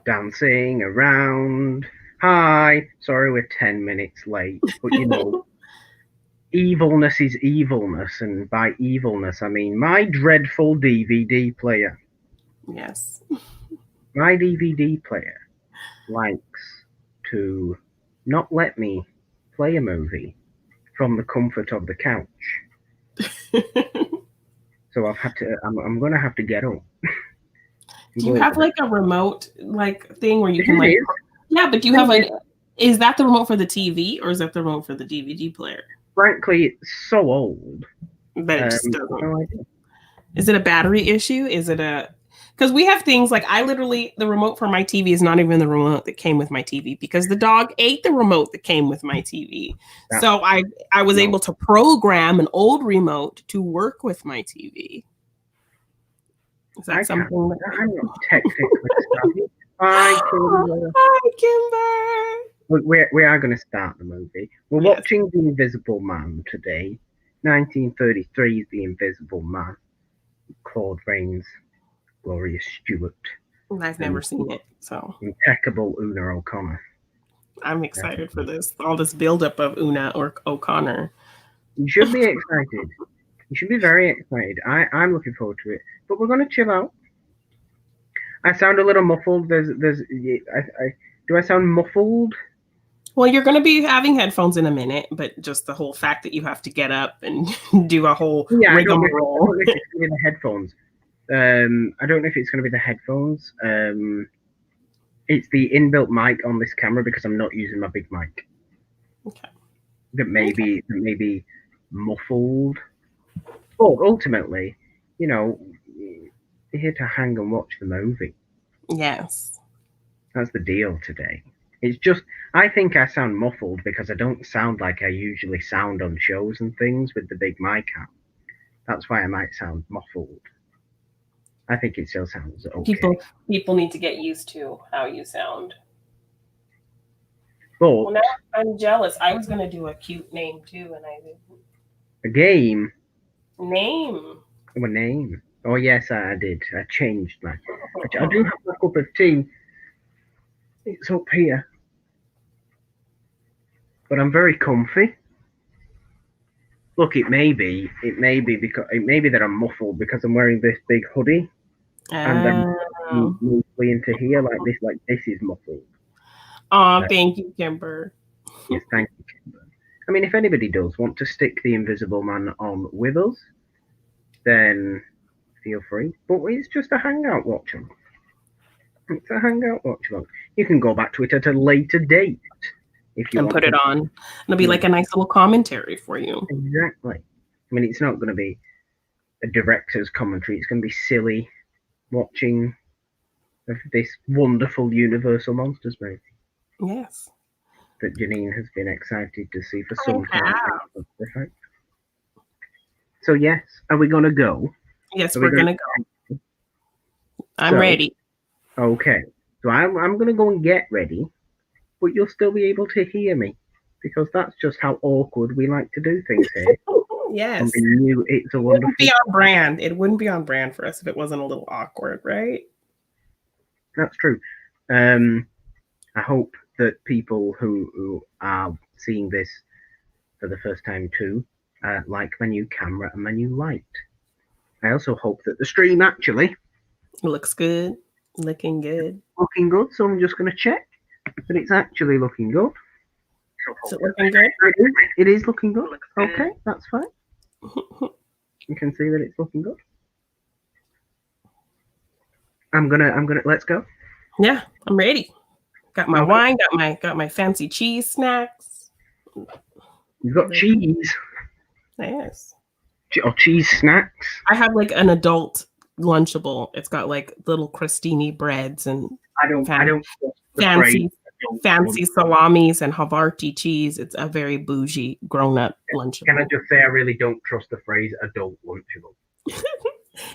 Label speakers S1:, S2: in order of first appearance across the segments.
S1: dancing around. Hi, sorry we're 10 minutes late, but evilness is evilness, and by evilness I mean my dreadful DVD player.
S2: Yes.
S1: My DVD player likes to not let me play a movie from the comfort of the couch. So I'm going to have to get up.
S2: Do you have like a remote like thing where you can like?
S1: Is.
S2: Yeah, but do you have like? Is that the remote for the TV or is that the remote for the DVD player?
S1: Frankly, it's so old.
S2: But it just doesn't. No idea. Is it a battery issue? Is it a? Because we have things like the remote for my TV is not even the remote that came with my TV because the dog ate the remote that came with my TV. So I was able to program an old remote to work with my TV. Is that something that
S1: I'm not technically savvy.
S2: Hi, Kimber.
S1: We are going to start the movie. We're watching The Invisible Man today. 1933's The Invisible Man. Claude Rains, Gloria Stewart.
S2: I've never seen it, so.
S1: Impeccable Una O'Connor.
S2: I'm excited for this. All this buildup of Una or O'Connor.
S1: You should be excited. You should be very excited. I'm looking forward to it. But we're going to chill out. I sound a little muffled. Do I sound muffled?
S2: Well, you're going to be having headphones in a minute, but just the whole fact that you have to get up and do a whole rigmarole.
S1: I don't know if it's going to be the headphones. I don't know if it's going to be the headphones. It's the inbuilt mic on this camera because I'm not using my big mic.
S2: Okay.
S1: That may be muffled. But ultimately, you're here to hang and watch the movie.
S2: Yes.
S1: That's the deal today. It's just, I think I sound muffled because I don't sound like I usually sound on shows and things with the big mic out. That's why I might sound muffled. I think it still sounds okay.
S2: People need to get used to how you sound.
S1: But
S2: well, now I'm jealous. I was going to do a cute name too, and I didn't.
S1: A game?
S2: Name.
S1: Oh, a name. Oh, yes, I did. I changed my... I do have a cup of tea. It's up here. But I'm very comfy. Look, it may be that I'm muffled because I'm wearing this big hoodie. And I'm mostly into here like this is muffled.
S2: Oh, thank you, Kimber.
S1: Yes, thank you, Kimber. I mean, if anybody does want to stick The Invisible Man on with us, then feel free. But it's just a hangout watch along. It's a hangout watch along. You can go back to it at a later date if you want
S2: put it on. It'll be like a nice little commentary for you.
S1: Exactly. I mean, it's not going to be a director's commentary. It's going to be silly watching this wonderful Universal Monsters movie.
S2: Yes.
S1: That Janine has been excited to see for some time. So yes, are we going to go?
S2: Yes, we're going to go. I'm ready.
S1: Okay. So I'm going to go and get ready, but you'll still be able to hear me because that's just how awkward we like to do things here.
S2: Yes.
S1: It's a wonderful.
S2: It wouldn't be on brand. It wouldn't be on brand for us if it wasn't a little awkward, right?
S1: That's true. I hope that people who are seeing this for the first time too like my new camera and my new light. I also hope that the stream actually
S2: looks good. Looking good.
S1: Looking good. So I'm just going to check that it's actually looking good.
S2: Is it looking good?
S1: It is looking good. Okay, that's fine. You can see that it's looking good. I'm gonna. Let's go.
S2: Yeah, I'm ready. Got my wine. Got my fancy cheese snacks.
S1: You've got cheese.
S2: Yes.
S1: Or cheese snacks.
S2: I have like an adult Lunchable. It's got like little crostini breads and fancy salamis and Havarti cheese. It's a very bougie grown-up Lunchable.
S1: Can I just say I really don't trust the phrase adult Lunchable?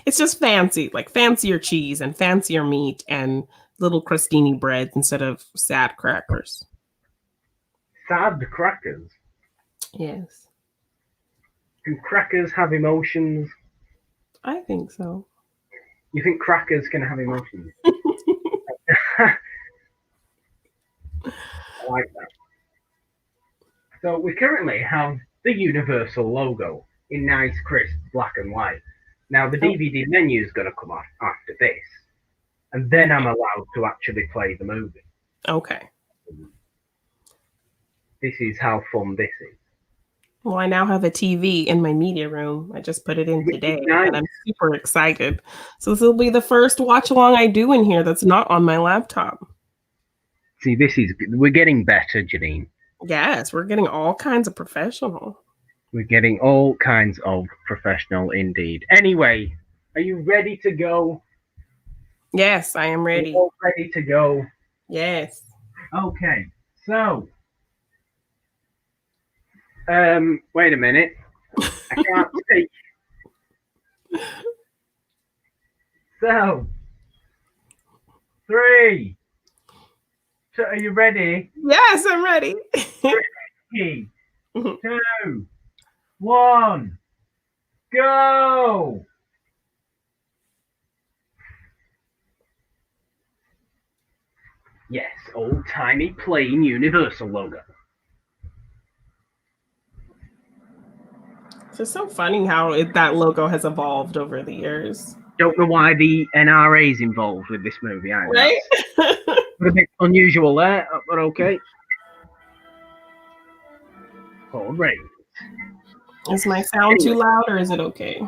S2: It's just fancy, like fancier cheese and fancier meat and little crostini breads instead of sad crackers.
S1: Sad crackers?
S2: Yes.
S1: Can crackers have emotions?
S2: I think so.
S1: You think crackers can have emotions? So we currently have the Universal logo in nice, crisp black and white. Now the DVD menu is going to come off after this, and then I'm allowed to actually play the movie.
S2: Okay.
S1: This is how fun this is.
S2: Well, I now have a TV in my media room. I just put it in today, and I'm super excited. So this will be the first watch along I do in here that's not on my laptop.
S1: See, we're getting better, Janine.
S2: Yes, we're getting all kinds of professional.
S1: We're getting all kinds of professional indeed. Anyway, are you ready to go?
S2: Yes, I am ready.
S1: You're all ready to go?
S2: Yes.
S1: Okay, so wait a minute. I can't speak. So 3, 2, are you ready?
S2: Yes, I'm ready.
S1: 3, 2, 1, go! Yes, old-timey plain Universal logo.
S2: It's so funny how that logo has evolved over the years.
S1: Don't know why the NRA is involved with this movie either.
S2: Right?
S1: A bit unusual there, but okay. Claude Rains.
S2: Is my sound too loud, or is it okay?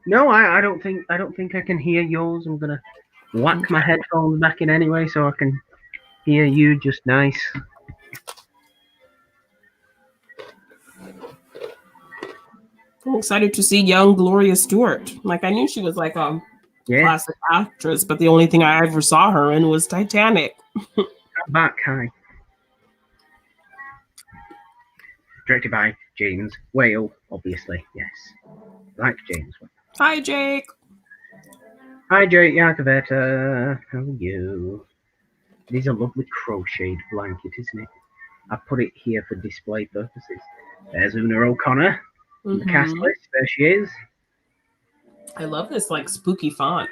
S1: No, I don't think I can hear yours. I'm gonna whack my headphones back in anyway, so I can hear you just nice.
S2: I'm excited to see young Gloria Stewart. Like, I knew she was like a classic actress, but the only thing I ever saw her in was Titanic.
S1: Back high. Directed by James Whale, obviously. Yes, like James Whale.
S2: Hi, Jake.
S1: Hi, Jake Yakavetta. How are you? It is a lovely crocheted blanket, isn't it? I put it here for display purposes. There's Una O'Connor. The cast list, there she is.
S2: I love this like spooky font.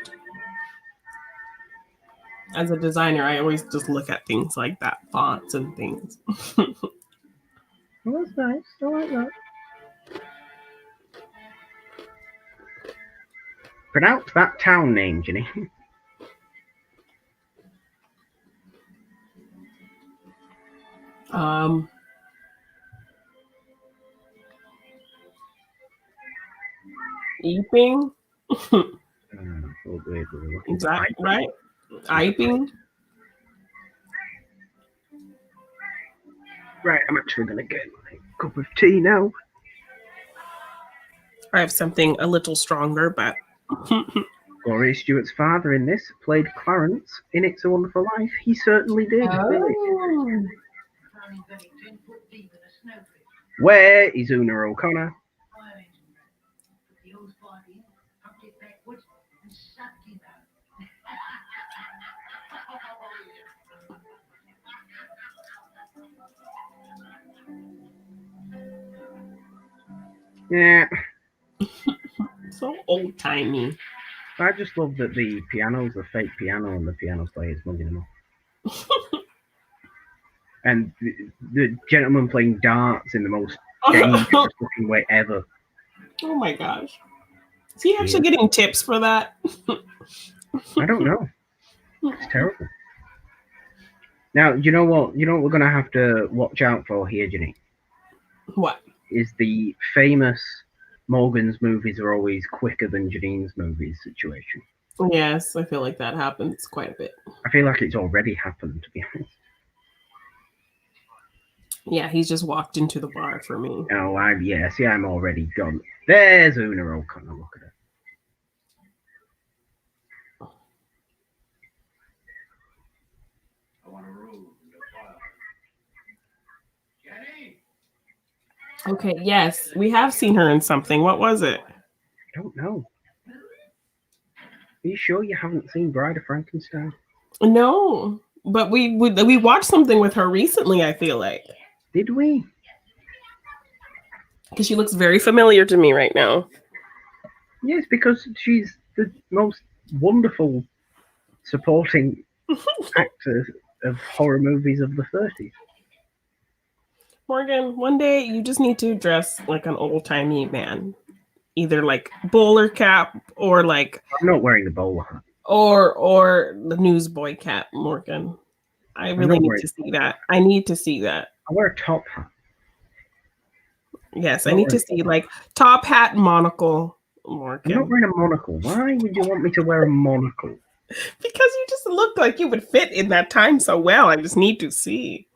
S2: As a designer, I always just look at things like that, fonts and things.
S1: Well, that's nice. I like that. Pronounce that town name, Ginny.
S2: Eeping?
S1: Is
S2: that right? Iping?
S1: Right, I'm actually going to get my cup of tea now.
S2: I have something a little stronger, but...
S1: Gloria Stewart's father in this played Clarence in It's a Wonderful Life. He certainly did.
S2: Oh.
S1: Where is Una O'Connor? Yeah.
S2: So old-timey.
S1: I just love that the piano's a fake piano and the piano player's mugging them off. And the gentleman playing darts in the most dangerous looking way ever.
S2: Oh my gosh. Is he actually getting tips for that?
S1: I don't know. It's terrible. Now, you know what? You know what we're going to have to watch out for here, Ginny?
S2: What?
S1: Is the famous Morgan's movies are always quicker than Janine's movies situation.
S2: Yes, I feel like that happens quite a bit.
S1: I feel like it's already happened, to be honest.
S2: Yeah, he's just walked into the bar for me.
S1: Oh, I'm already gone. There's Una O'Connor. Look at her.
S2: Okay, yes, we have seen her in something. What was it?
S1: I don't know. Are you sure you haven't seen Bride of Frankenstein?
S2: No, but we watched something with her recently, I feel like.
S1: Did we?
S2: Because she looks very familiar to me right now.
S1: Yes, because she's the most wonderful supporting actor of horror movies of the 30s.
S2: Morgan, one day you just need to dress like an old-timey man. Either like bowler cap or like
S1: I'm not wearing the bowler hat.
S2: Or the newsboy cap, Morgan. I really need to see that. I need to see that.
S1: I wear a top hat.
S2: Yes, I need to see like top hat, monocle, Morgan.
S1: I'm not wearing a monocle. Why would you want me to wear a monocle?
S2: Because you just look like you would fit in that time so well. I just need to see.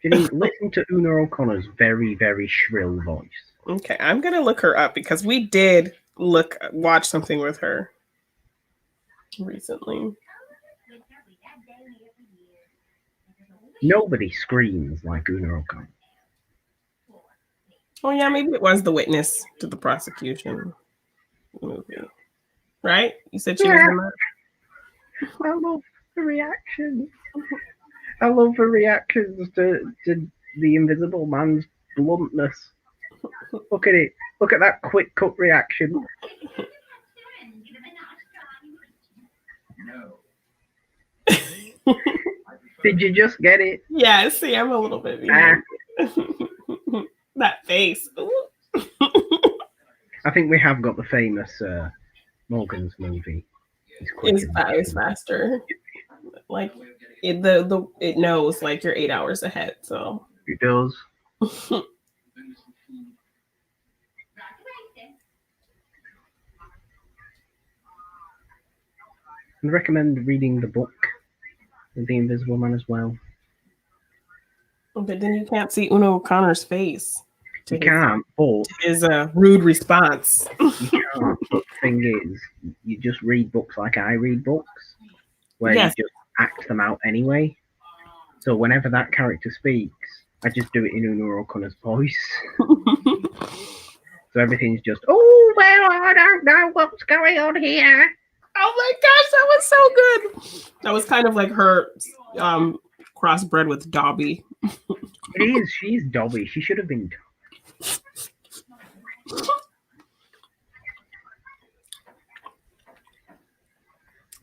S1: Jenny, listen to Una O'Connor's very, very shrill voice.
S2: Okay, I'm gonna look her up because we did watch something with her recently.
S1: Nobody screams like Una O'Connor.
S2: Oh yeah, maybe it was the witness to the prosecution movie, right? You said she was in that.
S1: I love the reactions. I love the reactions to the Invisible Man's bluntness. Look at it. Look at that quick cut reaction. Did you just get it?
S2: Yeah, see, I'm a little bit behind. That face.
S1: I think we have got the famous Morgan's movie.
S2: It's faster. Like it knows like you're 8 hours ahead. So
S1: it does. I recommend reading the book of The Invisible Man as well.
S2: But then you can't see Una O'Connor's face.
S1: You can't, but
S2: is a rude response.
S1: You can't, but the thing is, you just read books like I read books, where you just act them out anyway. So whenever that character speaks, I just do it in Una O'Connor's voice. So everything's just, oh, well, I don't know what's going on here.
S2: Oh my gosh, that was so good. That was kind of like her crossbred with Dobby.
S1: It is. She's Dobby. She should have been.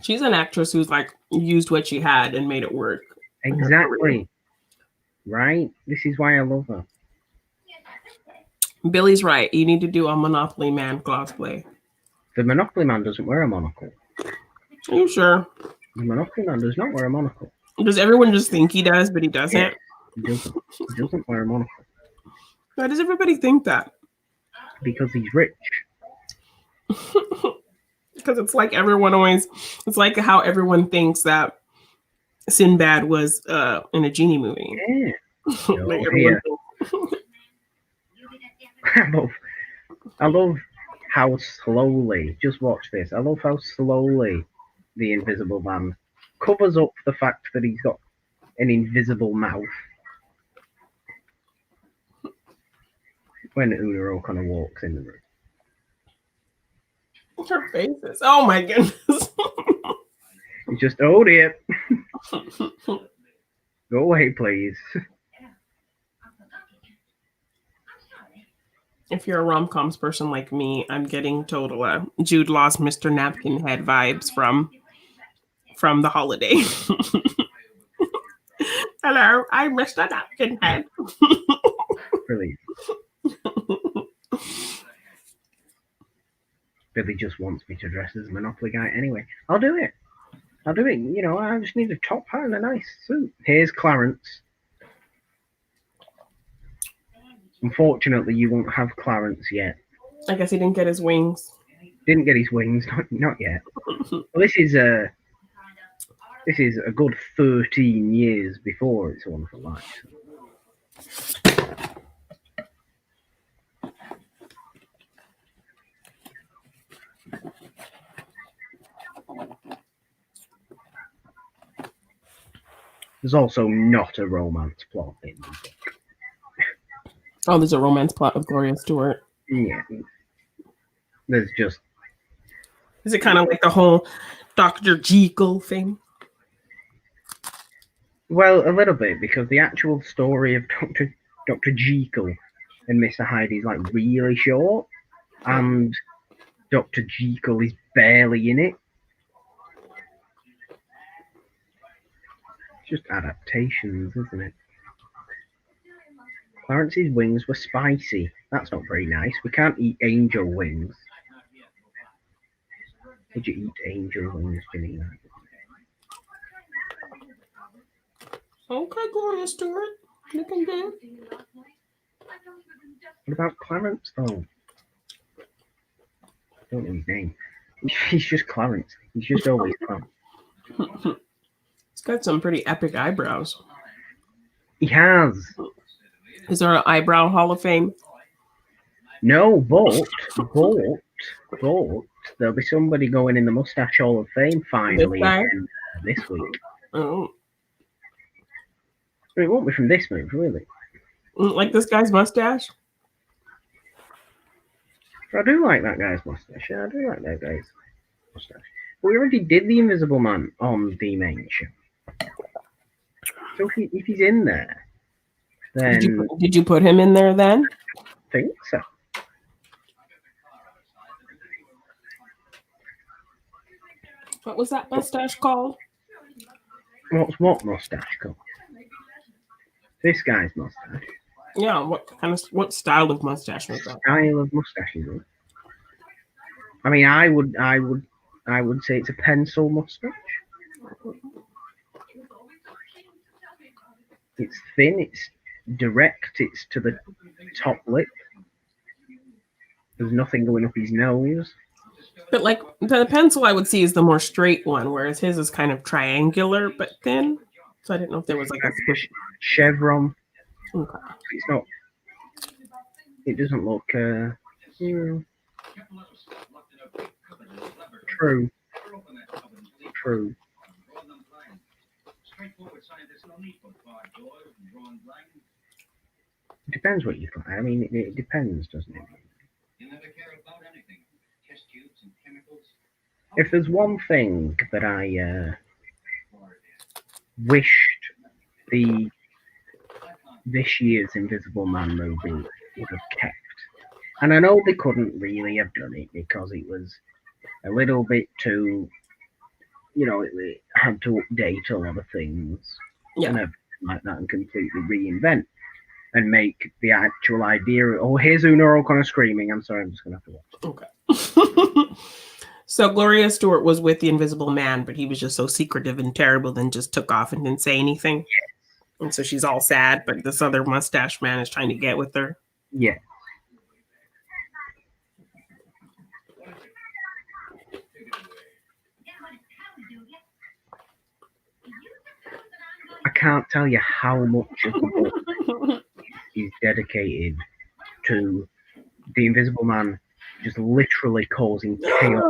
S2: She's an actress who's like used what she had and made it work.
S1: Exactly. Right? This is why I love her.
S2: Billy's right. You need to do a Monopoly Man cosplay.
S1: The Monopoly Man doesn't wear a monocle.
S2: Are you sure?
S1: The Monopoly Man does not wear a monocle.
S2: Does everyone just think he does, but he doesn't?
S1: Yeah, he doesn't. He doesn't wear a monocle.
S2: Why does everybody think that?
S1: Because he's rich.
S2: Because it's like it's like how everyone thinks that Sinbad was in a genie movie.
S1: Yeah. Like I love how slowly, just watch this, I love how slowly the Invisible Man covers up the fact that he's got an invisible mouth when Una O'Connor walks in the room.
S2: Her faces. Oh my goodness.
S1: It's just, oh dear. Go away, please.
S2: If you're a rom-coms person like me, I'm getting total Jude Law's Mr. Napkin Head vibes from The Holiday. Hello, I'm Mr. Napkin Head.
S1: Brilliant. Billy just wants me to dress as a Monopoly guy anyway. I'll do it. You know, I just need a top hat and a nice suit. Here's Clarence. Unfortunately, you won't have Clarence yet.
S2: I guess he didn't get his wings.
S1: Didn't get his wings, not yet. Well, this is a good 13 years before It's a Wonderful Life. There's also not a romance plot in the book.
S2: Oh, there's a romance plot with Gloria Stewart.
S1: Yeah. There's just...
S2: Is it kind of like the whole Dr. Jekyll thing?
S1: Well, a little bit, because the actual story of Dr. Jekyll and Mr. Hyde is like really short, and Dr. Jekyll is barely in it. It's just adaptations, isn't it? Clarence's wings were spicy. That's not very nice. We can't eat angel wings. Would you eat angel wings, Janina?
S2: Okay, Gloria Stewart. You can do.
S1: What about Clarence, though? I don't know his name. He's just Clarence. He's just always Clarence.
S2: He's got some pretty epic eyebrows.
S1: He has.
S2: Is there an eyebrow Hall of Fame?
S1: No, but there'll be somebody going in the Mustache Hall of Fame finally again this week.
S2: Oh.
S1: It won't be from this move, really.
S2: Like this guy's mustache?
S1: I do like that guy's mustache. Yeah, I do like that guy's mustache. But we already did the Invisible Man on the main show. So if he's in there, then...
S2: Did you put him in there then?
S1: I think so.
S2: What was that mustache called?
S1: What mustache called? This guy's mustache.
S2: Yeah, what style of mustache was that?
S1: Style of mustache is it? I mean, I would say it's a pencil mustache. It's thin. It's direct. It's to the top lip. There's nothing going up his nose.
S2: But like the pencil I would see is the more straight one, whereas his is kind of triangular but thin. So I didn't know if there was like a
S1: chevron.
S2: Okay.
S1: It's not. It doesn't look. True. It depends what you find. I mean, it depends, doesn't it? If there's one thing that I wished this year's Invisible Man movie would have kept, and I know they couldn't really have done it because it was a little bit too, it had to update a lot of things and everything like that and completely reinvent and make the actual idea. Oh, here's Una O'Connor screaming. I'm sorry, I'm just going to have to watch.
S2: Okay. So Gloria Stewart was with the Invisible Man, but he was just so secretive and terrible, then just took off and didn't say anything.
S1: Yes.
S2: And so she's all sad, but this other mustache man is trying to get with her.
S1: Yeah. I can't tell you how much of the book is dedicated to the Invisible Man just literally causing chaos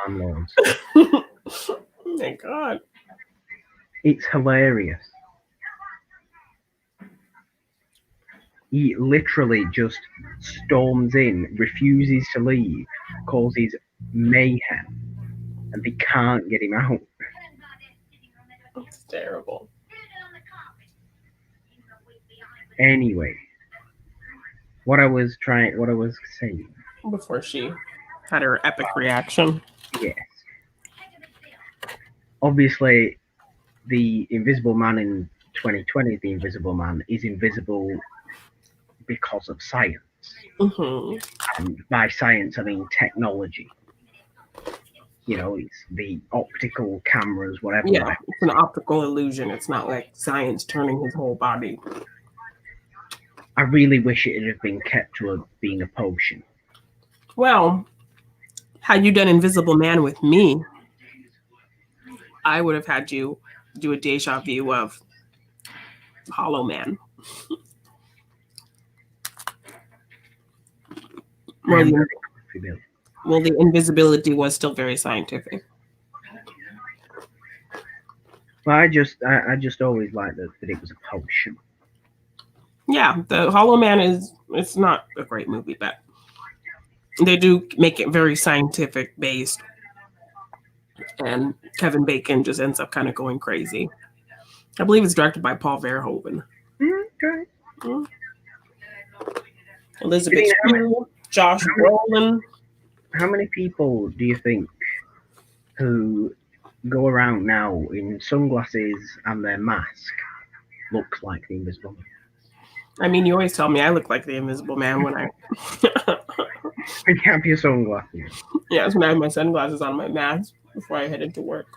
S1: in landlords.
S2: Oh my God.
S1: It's hilarious. He literally just storms in, refuses to leave, causes mayhem, and they can't get him out.
S2: It's terrible.
S1: Anyway, what I was saying
S2: before she had her epic reaction.
S1: Yes. Obviously, the Invisible Man in 2020, the Invisible Man is invisible because of science.
S2: Mm-hmm.
S1: And by science, I mean technology. It's the optical cameras, whatever.
S2: Yeah, it's an optical illusion. It's not like science turning his whole body.
S1: I really wish it had been kept to being a potion.
S2: Well, had you done Invisible Man with me, I would have had you do a deja vu of Hollow Man. Well, the invisibility was still very scientific.
S1: Well, I just always liked that it was a potion.
S2: Yeah, the Hollow Man it's not a great movie, but they do make it very scientific based. And Kevin Bacon just ends up kind of going crazy. I believe it's directed by Paul Verhoeven.
S1: Okay.
S2: Mm-hmm. Elizabeth Shue, Josh Brolin.
S1: How many people do you think who go around now in sunglasses and their mask looks like the Invisible Man?
S2: I mean, you always tell me I look like the Invisible Man when I.
S1: You have your sunglasses.
S2: Yeah, that's when I have my sunglasses on, my mask before I head into work.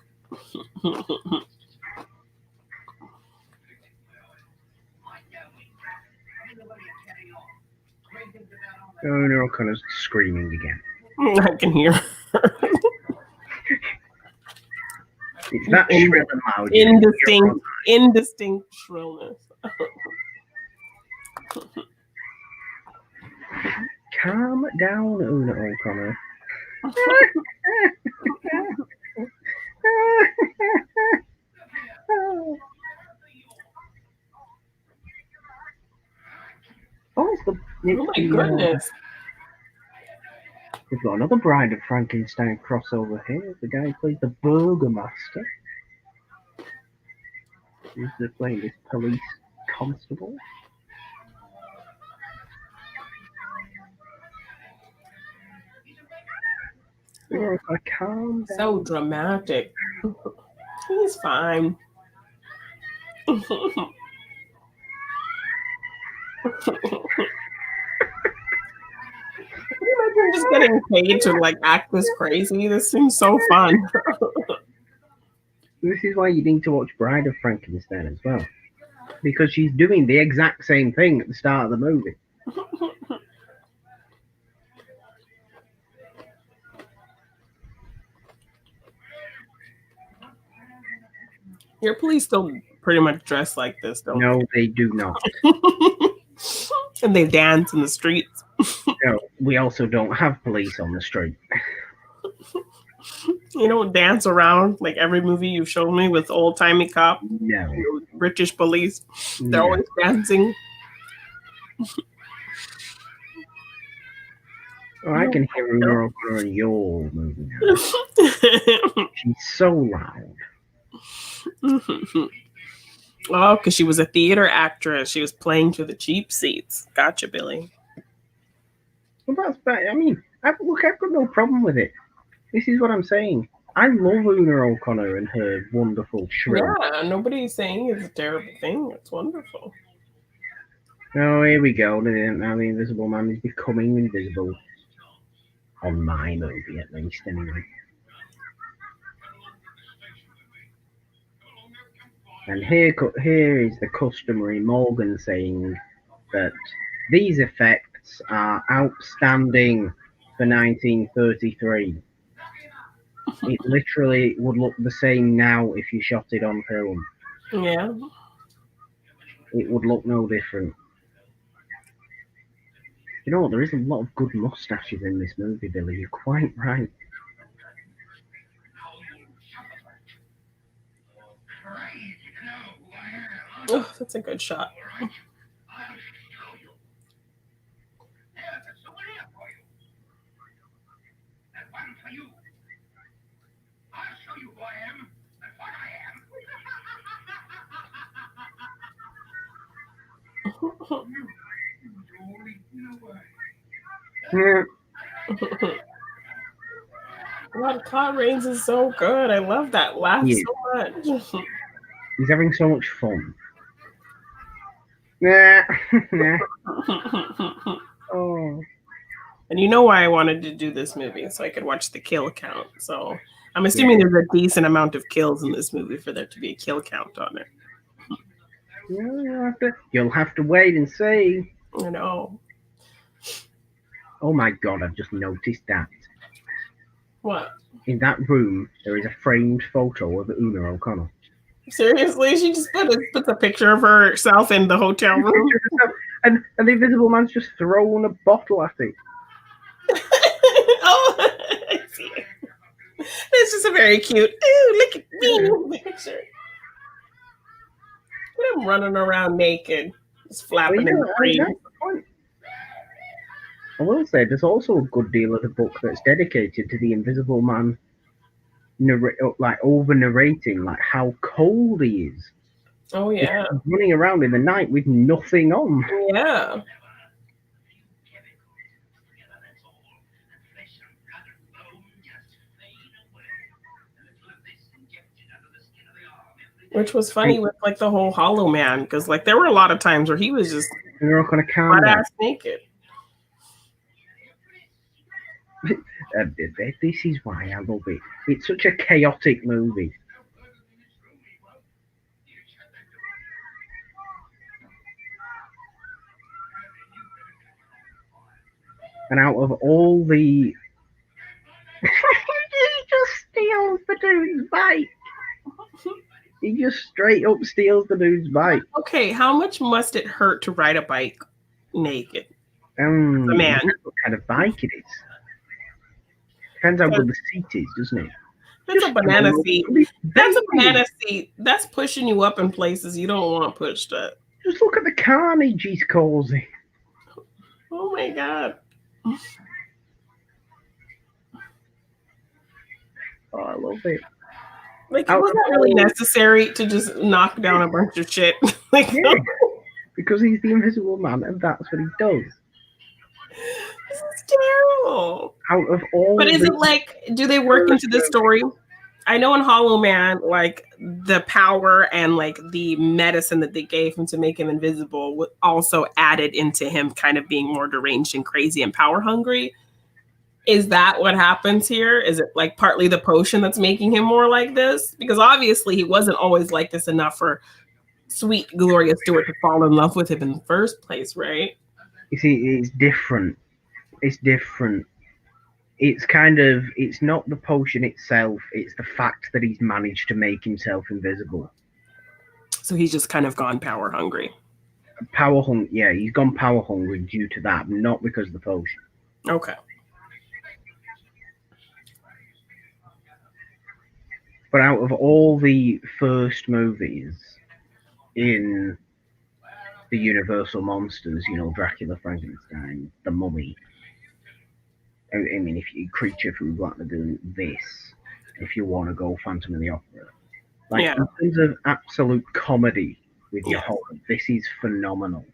S1: Una O'Connor's screaming again.
S2: I can hear.
S1: It's that shrill and loud.
S2: Indistinct shrillness.
S1: Calm down, Una O'Connor. Oh,
S2: Oh my goodness.
S1: We've got another Bride of Frankenstein crossover here. The guy who plays the Burgomaster. He's playing this police constable. Calm down.
S2: So dramatic. He's fine. Can you imagine just getting paid to like act this crazy? This seems so fun.
S1: This is why you need to watch Bride of Frankenstein as well. Because she's doing the exact same thing at the start of the movie.
S2: Your police still pretty much dress like this, don't
S1: No, they do not.
S2: And they dance in the streets.
S1: No, we also don't have police on the street.
S2: You don't dance around like every movie you've shown me with old-timey cop.
S1: No.
S2: British police. They're always dancing.
S1: Oh, I can hear Una O'Connor in your movie now. She's so loud.
S2: Oh, because she was a theater actress. She was playing to the cheap seats. Gotcha, Billy.
S1: Well, that's bad. I mean, I've got no problem with it. This is what I'm saying. I love Una O'Connor and her wonderful shrill.
S2: Yeah, nobody's saying it's a terrible thing. It's wonderful.
S1: Oh, here we go. Now the Invisible Man is becoming invisible. On my movie, at least, anyway. And here is the customary Morgan saying that these effects are outstanding for 1933. It literally would look the same now if you shot it on film.
S2: Yeah.
S1: It would look no different. You know what? There is a lot of good mustaches in this movie, Billy. You're quite right.
S2: Oh, that's a good shot.
S1: Yeah.
S2: God, Claude Rains is so good. I love that laugh
S1: Yeah.
S2: so much.
S1: He's having so much fun. Yeah. Oh.
S2: And you know why I wanted to do this movie, so I could watch the kill count. So I'm assuming there's a decent amount of kills in this movie for there to be a kill count on it.
S1: You'll have to wait and see.
S2: I know.
S1: Oh my god, I've just noticed that.
S2: What?
S1: In that room, there is a framed photo of Una O'Connor.
S2: Seriously? She just puts a picture of herself in the hotel room?
S1: And the Invisible Man's just thrown a bottle at it.
S2: Oh, I see it. It's just a very cute, ooh, look at me picture. Look at him running around naked, just flapping in the breeze.
S1: I will say, there's also a good deal of the book that's dedicated to the Invisible Man, over narrating, like how cold he is.
S2: Oh yeah,
S1: he's running around in the night with nothing on.
S2: Yeah. Which was funny with like the whole Hollow Man, because like there were a lot of times where he was just
S1: You're not going to calm down.
S2: butt-ass naked.
S1: This is why I love it. It's such a chaotic movie. And out of all the... he just steals the dude's bike. He just straight up steals the dude's bike.
S2: Okay, how much must it hurt to ride a bike naked?
S1: The
S2: man.
S1: What kind of bike it is. Depends how good the seat is, doesn't it?
S2: That's a banana seat. That's a banana seat. That's pushing you up in places you don't want pushed up.
S1: Just look at the carnage he's causing.
S2: Oh my god.
S1: Oh, I love it.
S2: Like, it wasn't really necessary to just knock down a bunch of shit. Like,
S1: yeah, because he's the Invisible Man, and that's what he does.
S2: This is terrible.
S1: Out of all,
S2: but is it like, do they work into the story? I know in Hollow Man, like the power and like the medicine that they gave him to make him invisible also added into him kind of being more deranged and crazy and power hungry. Is that what happens here? Is it like partly the potion that's making him more like this? Because obviously he wasn't always like this enough for sweet Gloria Stewart to fall in love with him in the first place, right?
S1: You see, it's different. It's different. It's kind of, it's not the potion itself, it's the fact that he's managed to make himself invisible.
S2: So he's just kind of gone power hungry.
S1: Yeah, he's gone power hungry due to that, not because of the potion.
S2: Okay.
S1: But out of all the first movies in the Universal monsters, you know, Dracula, Frankenstein, The Mummy, I mean, if you Creature from Black Lagoon, this, if you want to go Phantom of the Opera, like in terms of absolute comedy with your horror, this is phenomenal.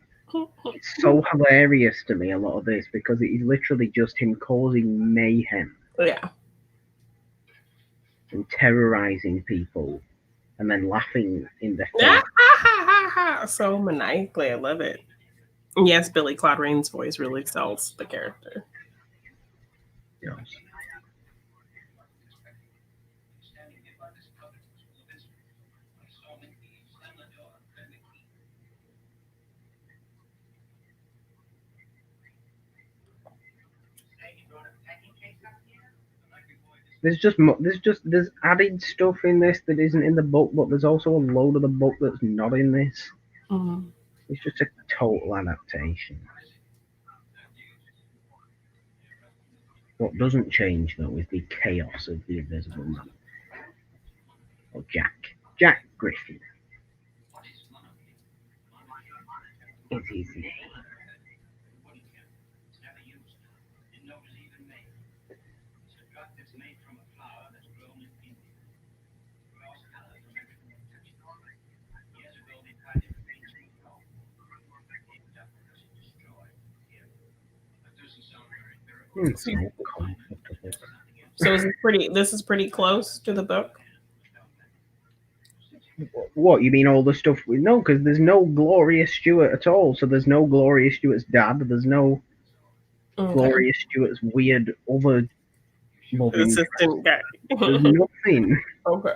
S1: It's so hilarious to me, a lot of this, because it is literally just him causing mayhem.
S2: Yeah.
S1: And terrorizing people, and then laughing in the face.
S2: So maniacally, I love it. Yes, Billy Claude Rains' voice really sells the character.
S1: Yes. There's added stuff in this that isn't in the book, but there's also a load of the book that's not in this.
S2: Mm-hmm.
S1: It's just a total adaptation. What doesn't change, though, is the chaos of the Invisible Man. Or Jack Griffin is his name.
S2: So this is pretty close to the book?
S1: What, you mean all the stuff? No, because there's no Gloria Stewart at all. So there's no Gloria Stewart's dad. There's no Gloria Stewart's weird other loving
S2: assistant guy.
S1: There's nothing.
S2: Okay.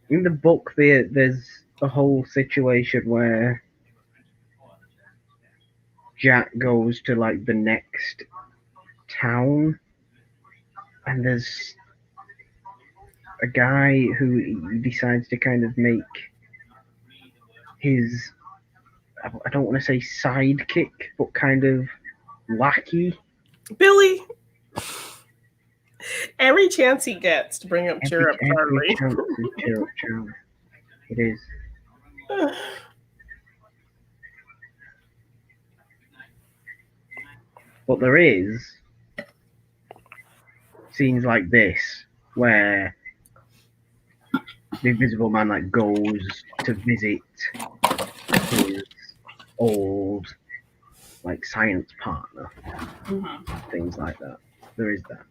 S1: In the book, there's a whole situation where Jack goes to like the next town, and there's a guy who decides to kind of make his, I don't want to say sidekick, but kind of lackey.
S2: Billy. Every chance he gets to bring up Cheer Up Charlie.
S1: Cheer Up Charlie. It is. But there is scenes like this where the Invisible Man like goes to visit his old like science partner, things like that. There is that.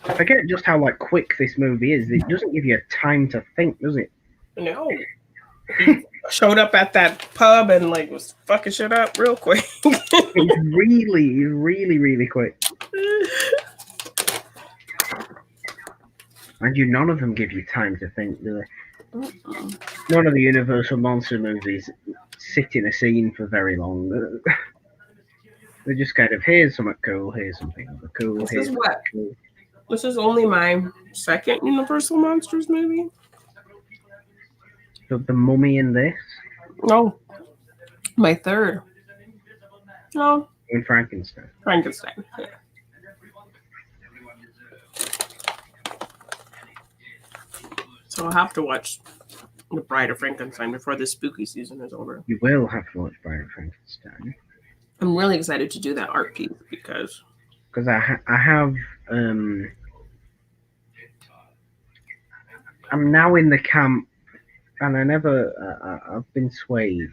S1: I forget just how like quick this movie is. It doesn't give you time to think, does it?
S2: No. He showed up at that pub and like was fucking shit up real quick.
S1: It's really quick. Mind you, none of them give you time to think, do they? None of the Universal monster movies sit in a scene for very long. They're just kind of, here's something cool, here's something other cool.
S2: This
S1: here's
S2: is what?
S1: cool.
S2: This is only my second Universal Monsters movie.
S1: So the Mummy in this?
S2: No. My third. No.
S1: In Frankenstein.
S2: Frankenstein. Yeah. So I'll have to watch The Bride of Frankenstein before the spooky season is over.
S1: You will have to watch Bride of Frankenstein.
S2: I'm really excited to do that art piece because
S1: I have I'm now in the camp, and I've been swayed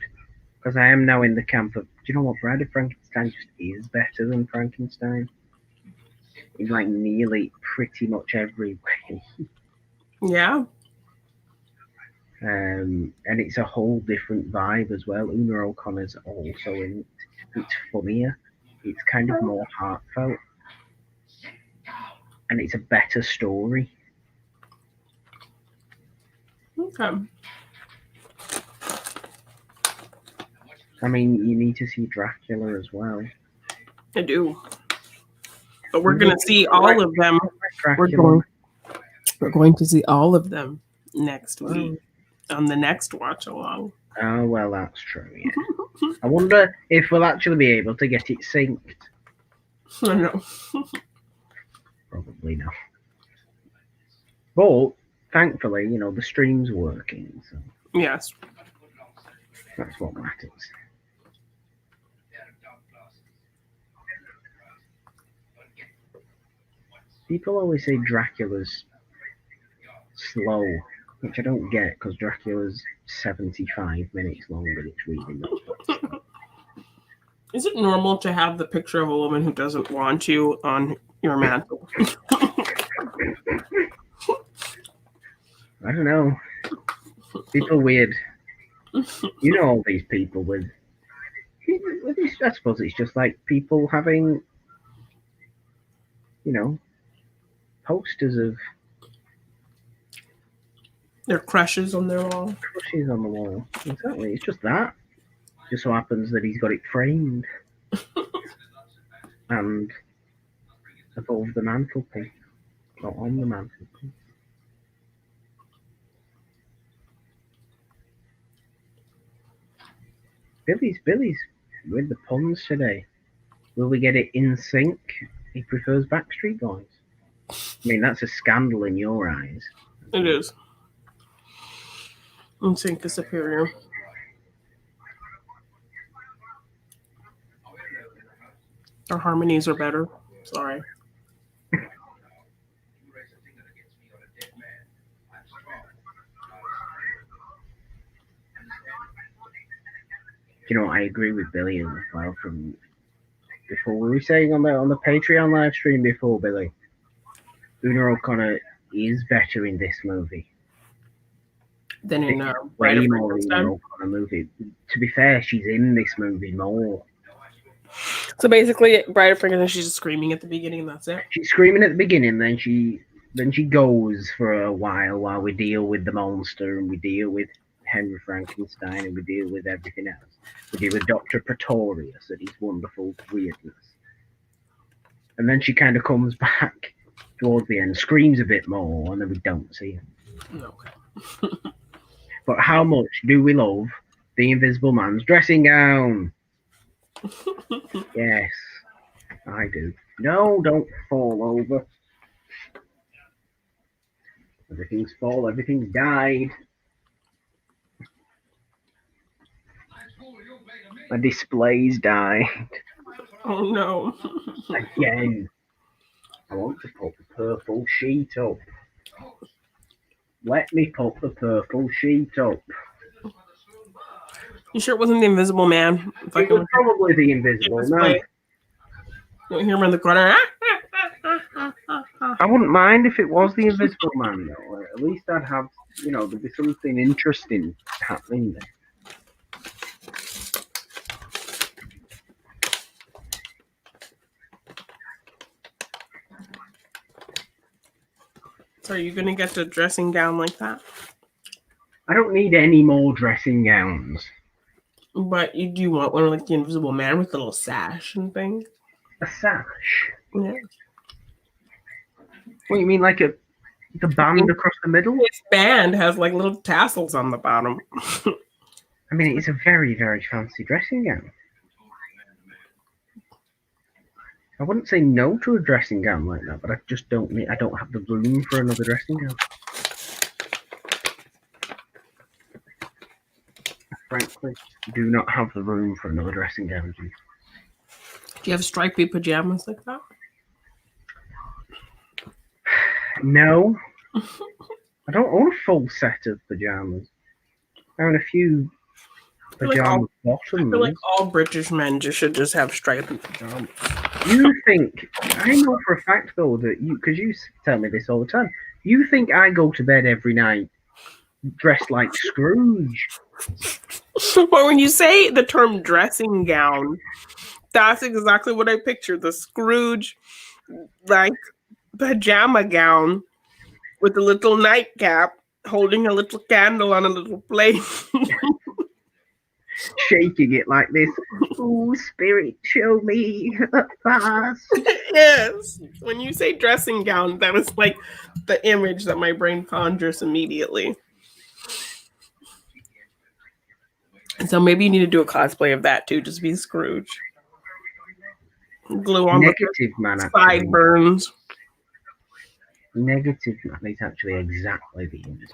S1: because I am now in the camp of, do you know what, Bride of Frankenstein just is better than Frankenstein in like nearly pretty much every way.
S2: Yeah.
S1: And it's a whole different vibe as well. Una O'Connor's also in it. It's funnier. It's kind of more heartfelt. And it's a better story.
S2: Okay.
S1: I mean, you need to see Dracula as well.
S2: I do. But we're going to see all of them. We're going to see all of them next week on the next watch along.
S1: Oh, well, that's true, yeah. I wonder if we'll actually be able to get it synced.
S2: I know.
S1: Probably not. But, thankfully, you know, the stream's working. So
S2: yes.
S1: That's what matters. People always say Dracula's slow, which I don't get because Dracula's 75 minutes long and it's reading.
S2: Is it normal to have the picture of a woman who doesn't want you on your mantle?
S1: I don't know. People weird. You know all these people with I suppose it's just like people having, you know, posters of
S2: their crushes on their wall.
S1: Crushes on the wall. Exactly. It's just that. Just so happens that he's got it framed and above the mantelpiece, or on the mantelpiece. Billy's with the puns today. Will we get it in sync? He prefers Backstreet Boys. I mean, that's a scandal in your eyes.
S2: It is. In sync is superior. Our harmonies are better. Sorry.
S1: You know, I agree with Billy as well. From before, we were saying on the Patreon live stream before, Billy, Una O'Connor is better in this movie
S2: than in
S1: way more Una O'Connor movie. To be fair, she's in this movie more.
S2: So basically, Bride of Frankenstein, she's just screaming at the beginning, and that's it.
S1: She's screaming at the beginning, then she goes for a while we deal with the monster and we deal with Henry Frankenstein and we deal with everything else. We deal with Dr. Pretorius and his wonderful weirdness. And then she kind of comes back towards the end, screams a bit more, and then we don't see her.
S2: Okay.
S1: But how much do we love the Invisible Man's dressing gown? Yes, I do. No, don't fall over. Everything's died. My display's died.
S2: Oh no.
S1: Again. I want to put the purple sheet up. Let me put the purple sheet up.
S2: You sure it wasn't the Invisible Man?
S1: It was probably the Invisible Man.
S2: don't hear him in the corner.
S1: I wouldn't mind if it was the Invisible Man, though. At least I'd have, there'd be something interesting happening there.
S2: So are you going to get the dressing gown like that?
S1: I don't need any more dressing gowns.
S2: But you do want one like the Invisible Man with a little sash and thing?
S1: A sash?
S2: Yeah.
S1: What, you mean like the band across the middle?
S2: This band has like little tassels on the bottom.
S1: I mean, it's a very, very fancy dressing gown. I wouldn't say no to a dressing gown like that, but I just don't have the room for another dressing gown. I frankly do not have the room for another dressing gown.
S2: Do you have stripy pajamas like that?
S1: No. I don't own a full set of pajamas. I own a few pajama bottoms.
S2: I feel like all British men should just have stripy pajamas.
S1: You think, I know for a fact though that because you tell me this all the time, you think I go to bed every night dressed like Scrooge.
S2: Well, when you say the term dressing gown, that's exactly what I picture. The Scrooge, like, pajama gown with a little nightcap holding a little candle on a little plate.
S1: Shaking it like this. Oh, spirit, show me fast.
S2: Yes. When you say dressing gown, that was like the image that my brain conjures immediately. And so maybe you need to do a cosplay of that too. Just be Scrooge. Glue on
S1: Negative man.
S2: Sideburns.
S1: Negative man is actually exactly the image.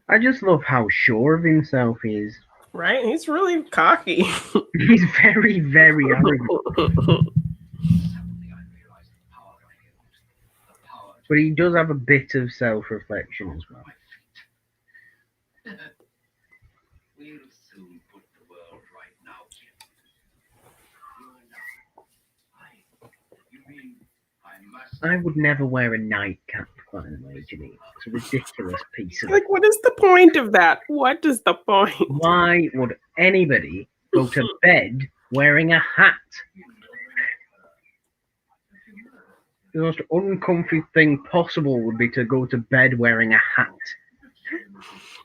S1: I just love how sure of himself he is.
S2: Right? He's really cocky.
S1: He's very, very arrogant. But he does have a bit of self-reflection as well.
S3: We'll soon put the world right now, Jim. You mean I must?
S1: I would never wear a nightcap, by the way, Janine. It's a ridiculous piece of...
S2: Like, what is the point of that? What is the point?
S1: Why would anybody go to bed wearing a hat? The most uncomfy thing possible would be to go to bed wearing a hat.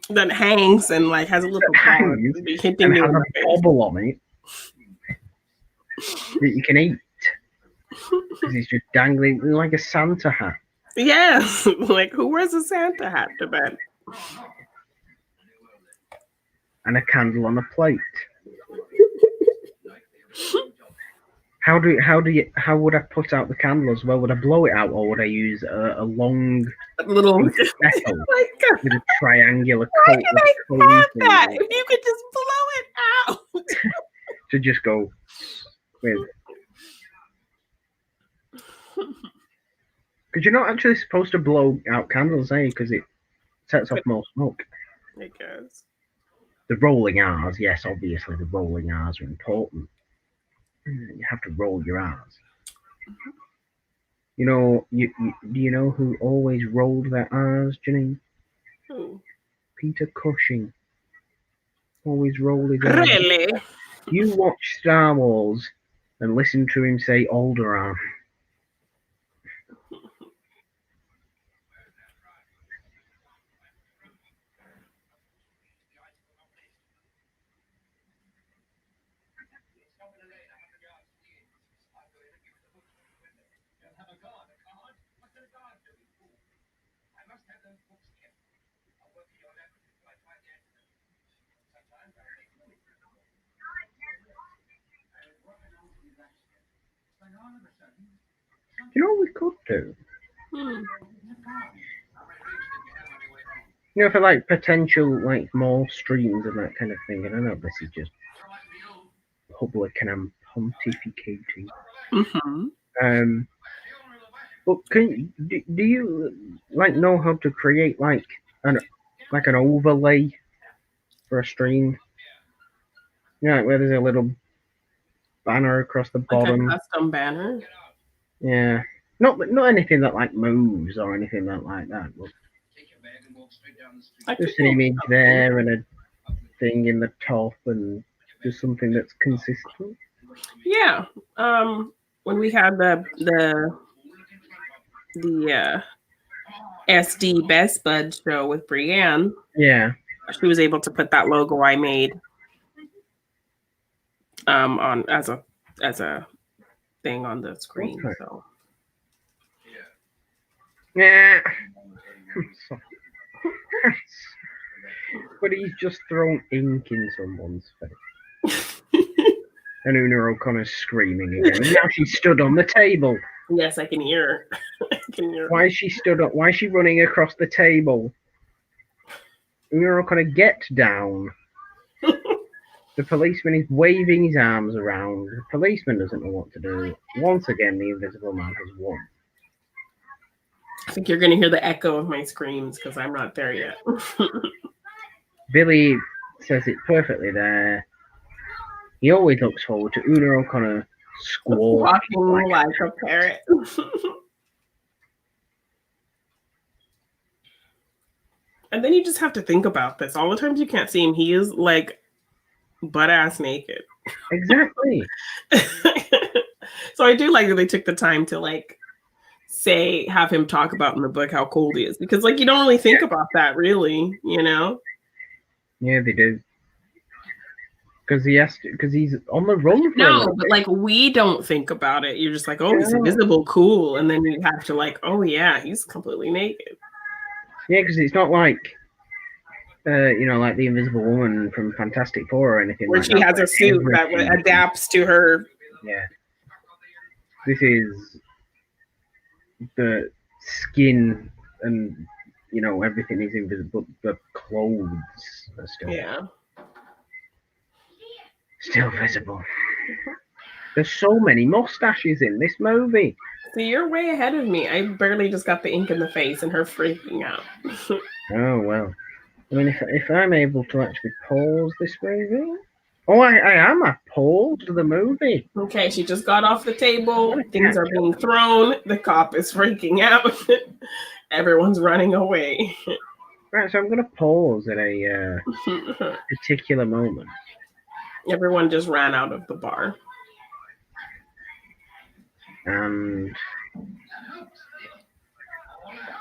S2: That hangs and like has a little
S1: and has a bobble on it that you can eat. Because it's just dangling like a Santa hat.
S2: Yes, like who wears a Santa hat to bed?
S1: And a candle on a plate. How would I put out the candle as well? Would I blow it out, or would I use a long
S2: little
S1: metal with a triangular
S2: Why
S1: coat?
S2: can I have that? If you could just blow it out.
S1: To just go with. Because you're not actually supposed to blow out candles, eh? Because it sets off more smoke.
S2: I guess.
S1: The rolling R's, yes, obviously the rolling R's are important. You have to roll your R's. You know, do you know who always rolled their R's, Janine?
S2: Who?
S1: Peter Cushing. Always rolled his R's.
S2: Really?
S1: You watch Star Wars and listen to him say Alderaan. You know what we could do? You know, for like potential like more streams and that kind of thing. I don't know. This is just public and I'm pontificating.
S2: Mm-hmm.
S1: But do you like know how to create like like an overlay for a stream. Yeah, where there's a little banner across the
S2: Like
S1: bottom.
S2: a custom banner.
S1: Yeah, not anything that like moves or anything like that. But just an image there and a thing in the top and just something that's consistent.
S2: Yeah. When we had the SD Best Bud show with Brienne,
S1: Yeah.
S2: she was able to put that logo I made on as a thing on the screen.
S1: Okay.
S2: So
S1: Yeah. But he's just thrown ink in someone's face. And Una O'Connor's screaming again. And now she stood on the table.
S2: yes, I can hear her. I can hear her.
S1: Why is she stood up? Why is she running across the table? Una O'Connor, get down. The policeman is waving his arms around. The policeman doesn't know what to do. Once again, the Invisible Man has won.
S2: I think you're going to hear the echo of my screams because I'm not there yet.
S1: Billy says it perfectly there. He always looks forward to Una O'Connor squawking
S2: like a parrot. And then you just have to think about this. All the times you can't see him, he is like butt ass naked.
S1: Exactly.
S2: So I do like that they took the time to like have him talk about in the book how cold he is, because like you don't really think about that, really, you know?
S1: Yeah, they do. Because he's on the run for
S2: no, but like we don't think about it. You're just like, oh, he's invisible, cool, and then you have to like, oh yeah, he's completely naked.
S1: Yeah, because it's not like like the Invisible Woman from Fantastic Four or anything.
S2: Where
S1: like
S2: she has a suit that adapts to her.
S1: Yeah. This is the skin and everything is invisible. The clothes are still visible. There's so many mustaches in this movie.
S2: See, you're way ahead of me. I barely just got the ink in the face and her freaking out.
S1: Oh well. I mean, if I'm able to actually pause this movie. Oh, I am. I paused the movie.
S2: Okay, she just got off the table. Things are being thrown. The cop is freaking out. Everyone's running away.
S1: Right, so I'm going to pause at a particular moment.
S2: Everyone just ran out of the bar.
S1: And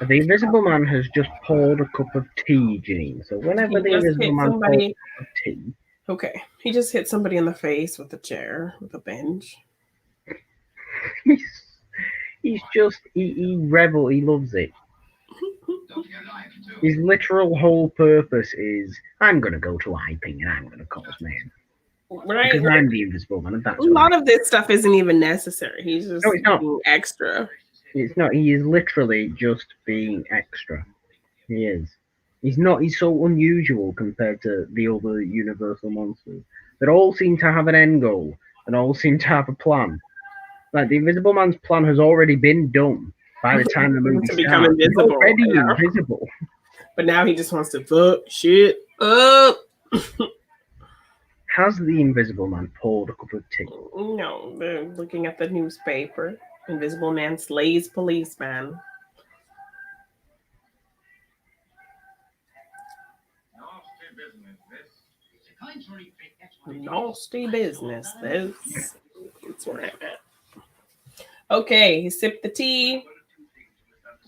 S1: the Invisible Man has just poured a cup of tea, Janine. So whenever the Invisible Man pours a cup of tea...
S2: Okay, he just hit somebody in the face with a chair, with a bench.
S1: He's just... He loves it. His literal whole purpose is, I'm going to go to Iping and I'm going to cause mayhem.
S2: Right.
S1: Because I'm the Invisible Man. And that's
S2: a lot of this stuff isn't even necessary. He's just being extra.
S1: It's not. He is literally just being extra. He is. He's not. He's so unusual compared to the other Universal monsters that all seem to have an end goal and all seem to have a plan. Like the Invisible Man's plan has already been done by the time the movie starts.
S2: Become invisible.
S1: He's already invisible.
S2: But now he just wants to fuck shit up.
S1: Has the Invisible Man poured a cup of tea?
S2: No, they're looking at the newspaper. Invisible Man slays policeman. Nasty business, this. That's where I'm at. Okay, he sipped the tea.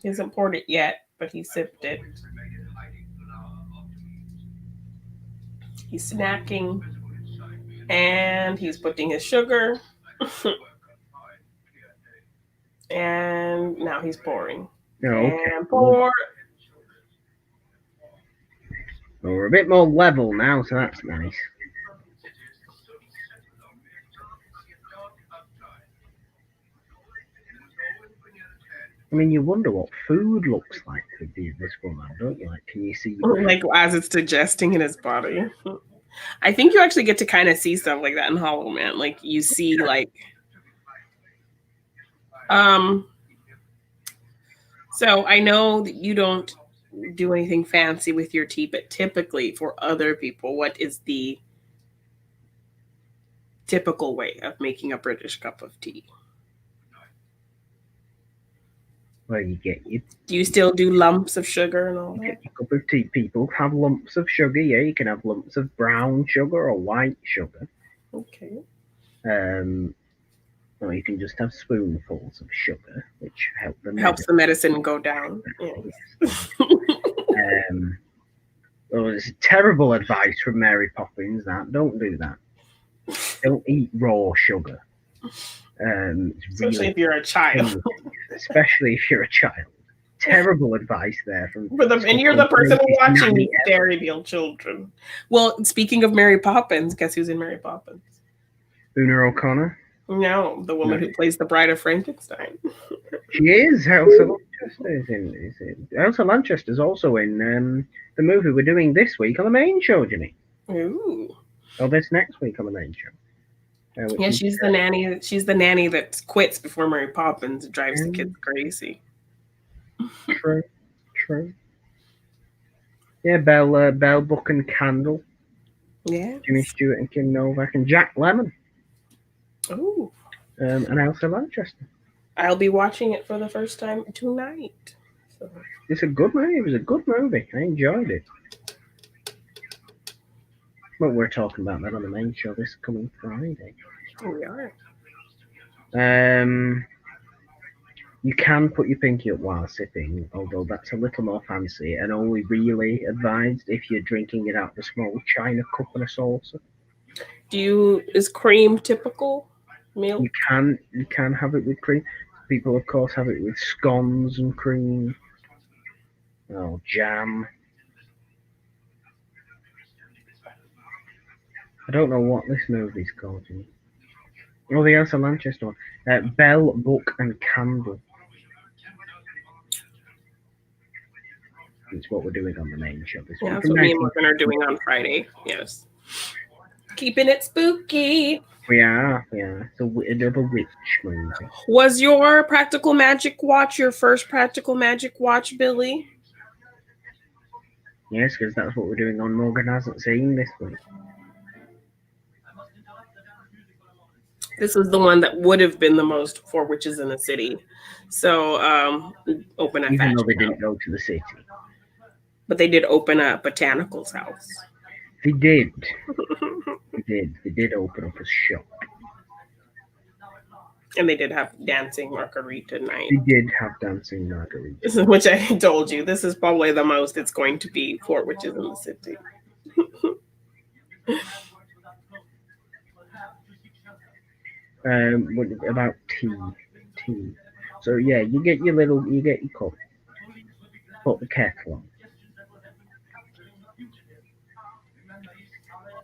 S2: He hasn't poured it yet, but he sipped it. He's snacking. And he's putting his sugar. And now he's pouring.
S1: Oh, okay.
S2: And pour.
S1: Well, we're a bit more level now, so that's nice. I mean, you wonder what food looks like with the Invisible Man, don't you? Like, can you see?
S2: Like as it's digesting in his body. I think you actually get to kind of see stuff like that in Hollow Man. Like you see, like, so I know that you don't do anything fancy with your tea, but typically for other people, what is the typical way of making a British cup of tea?
S1: Well, you get your
S2: Do you still do lumps of sugar and all
S1: You
S2: that?
S1: get your cup of tea. People have lumps of sugar. Yeah, you can have lumps of brown sugar or white sugar.
S2: Okay.
S1: Or you can just have spoonfuls of sugar, which help the
S2: Helps the medicine go down. Yes.
S1: Oh, it's terrible advice from Mary Poppins. That don't do that. Don't eat raw sugar. It's
S2: Especially
S1: really
S2: if you're a child.
S1: especially if you're a child. Terrible advice there from.
S2: And you're the person watching these fairy tale children. Well, speaking of Mary Poppins, guess who's in Mary Poppins?
S1: Una O'Connor.
S2: No, the woman who plays the Bride of Frankenstein.
S1: She is. Elsa Lanchester is in. Elsa Lanchester's also in the movie we're doing this week on the main show, Jenny.
S2: Ooh.
S1: Oh, this next week on the main show.
S2: Yeah, she's the nanny. She's the nanny that quits before Mary Poppins and drives the kids crazy.
S1: True. Yeah, Belle Buck and Candle.
S2: Yeah.
S1: Jimmy Stewart and Kim Novak and Jack Lemmon.
S2: Oh.
S1: And Elsa Lanchester.
S2: I'll be watching it for the first time tonight. So.
S1: It's a good movie. It was a good movie. I enjoyed it. But we're talking about that on the main show this coming Friday.
S2: Oh, we are.
S1: You can put your pinky up while sipping, although that's a little more fancy and only really advised if you're drinking it out of a small china cup and a saucer.
S2: Is cream typical? Milk?
S1: You can have it with cream. People, of course, have it with scones and cream. Oh, jam. I don't know what this movie's called. Oh, the Elsa Lanchester one. Belle, Book and Candle. It's what we're doing on the main show this week.
S2: That's what me and Morgan are doing on Friday. Yes. Keeping it spooky.
S1: We are. It's a bit of a witch movie.
S2: Was your practical magic watch your first practical magic watch, Billy?
S1: Yes, because that's what we're doing on Morgan Hasn't Seen this week.
S2: This was the one that would have been the most for Witches in the City. So open a
S1: Even though they didn't go to the city.
S2: But they did open a botanicals house.
S1: They did. They did open up a shop.
S2: And they did have dancing margarita night.
S1: They did have dancing margarita.
S2: Which I told you, this is probably the most it's going to be for Witches in the City.
S1: What about tea? So yeah, you get your cup, put the kettle on,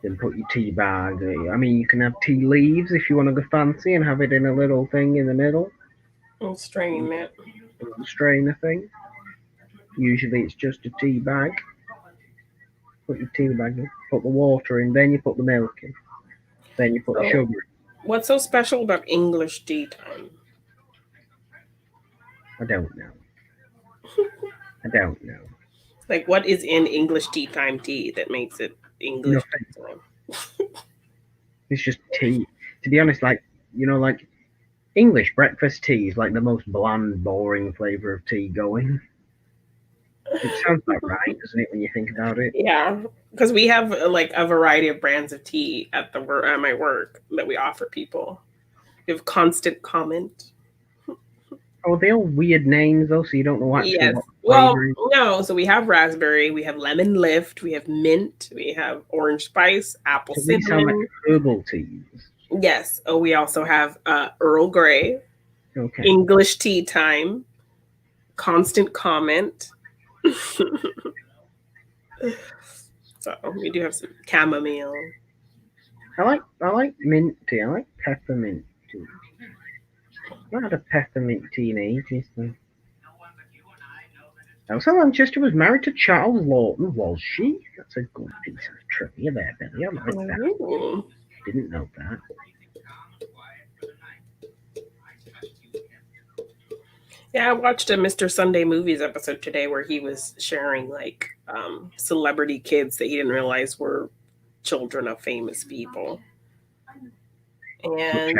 S1: then put your tea bag. I mean, you can have tea leaves if you want to go fancy and have it in a little thing in the middle.
S2: And strain it.
S1: Strainer thing. Usually it's just a tea bag. Put your tea bag in, put the water in, then you put the milk in, then you put the sugar in.
S2: What's so special about English tea time?
S1: I don't know.
S2: Like, what is in English tea time tea that makes it English tea time?
S1: It's just tea. To be honest, like English breakfast tea is like the most bland, boring flavor of tea going. It sounds about right, doesn't it, when you think about it?
S2: Yeah, because we have like a variety of brands of tea at my work that we offer people. We have Constant Comment.
S1: Oh, they all weird names though, so you don't know actually.
S2: Yes. Well, no. So we have raspberry, we have lemon lift, we have mint, we have orange spice, apple cinnamon.
S1: These sound like herbal teas.
S2: Yes. Oh, we also have Earl Grey.
S1: Okay.
S2: English tea time. Constant Comment. So we do have some chamomile.
S1: I like mint tea. I like peppermint tea. I've not had a peppermint tea in ages though. Elsa Lanchester was married to Charles Lawton, was she? That's a good piece of trivia there, Billy. I like that.
S2: Ooh.
S1: Didn't know that.
S2: Yeah, I watched a Mr. Sunday Movies episode today where he was sharing like celebrity kids that he didn't realize were children of famous people. And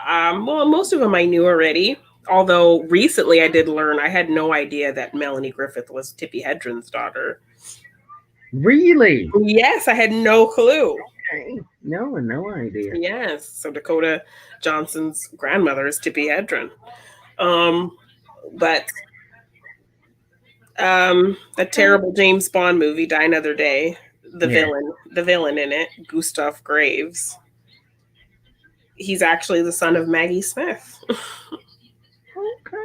S2: well, most of them I knew already. Although recently I did learn, I had no idea that Melanie Griffith was Tippi Hedren's daughter.
S1: Really?
S2: Yes, I had no clue.
S1: Okay. No idea.
S2: Yes, so Dakota Johnson's grandmother is Tippi Hedren. But a terrible James Bond movie, Die Another Day. The villain in it, Gustav Graves. He's actually the son of Maggie Smith.
S1: Okay.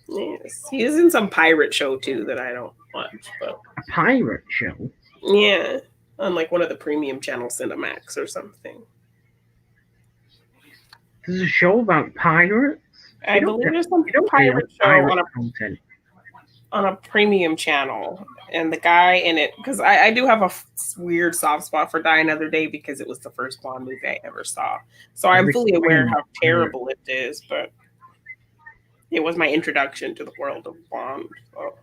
S2: Yes, he is in some pirate show too that I don't watch. But
S1: a pirate show?
S2: Yeah, on like one of the premium channels, Cinemax or something.
S1: There's a show about pirates?
S2: I believe there's some pirate show on a premium channel, and the guy in it, because I do have a weird soft spot for Die Another Day because it was the first Bond movie I ever saw. So I'm fully aware how terrible it is, but it was my introduction to the world of Bond. So.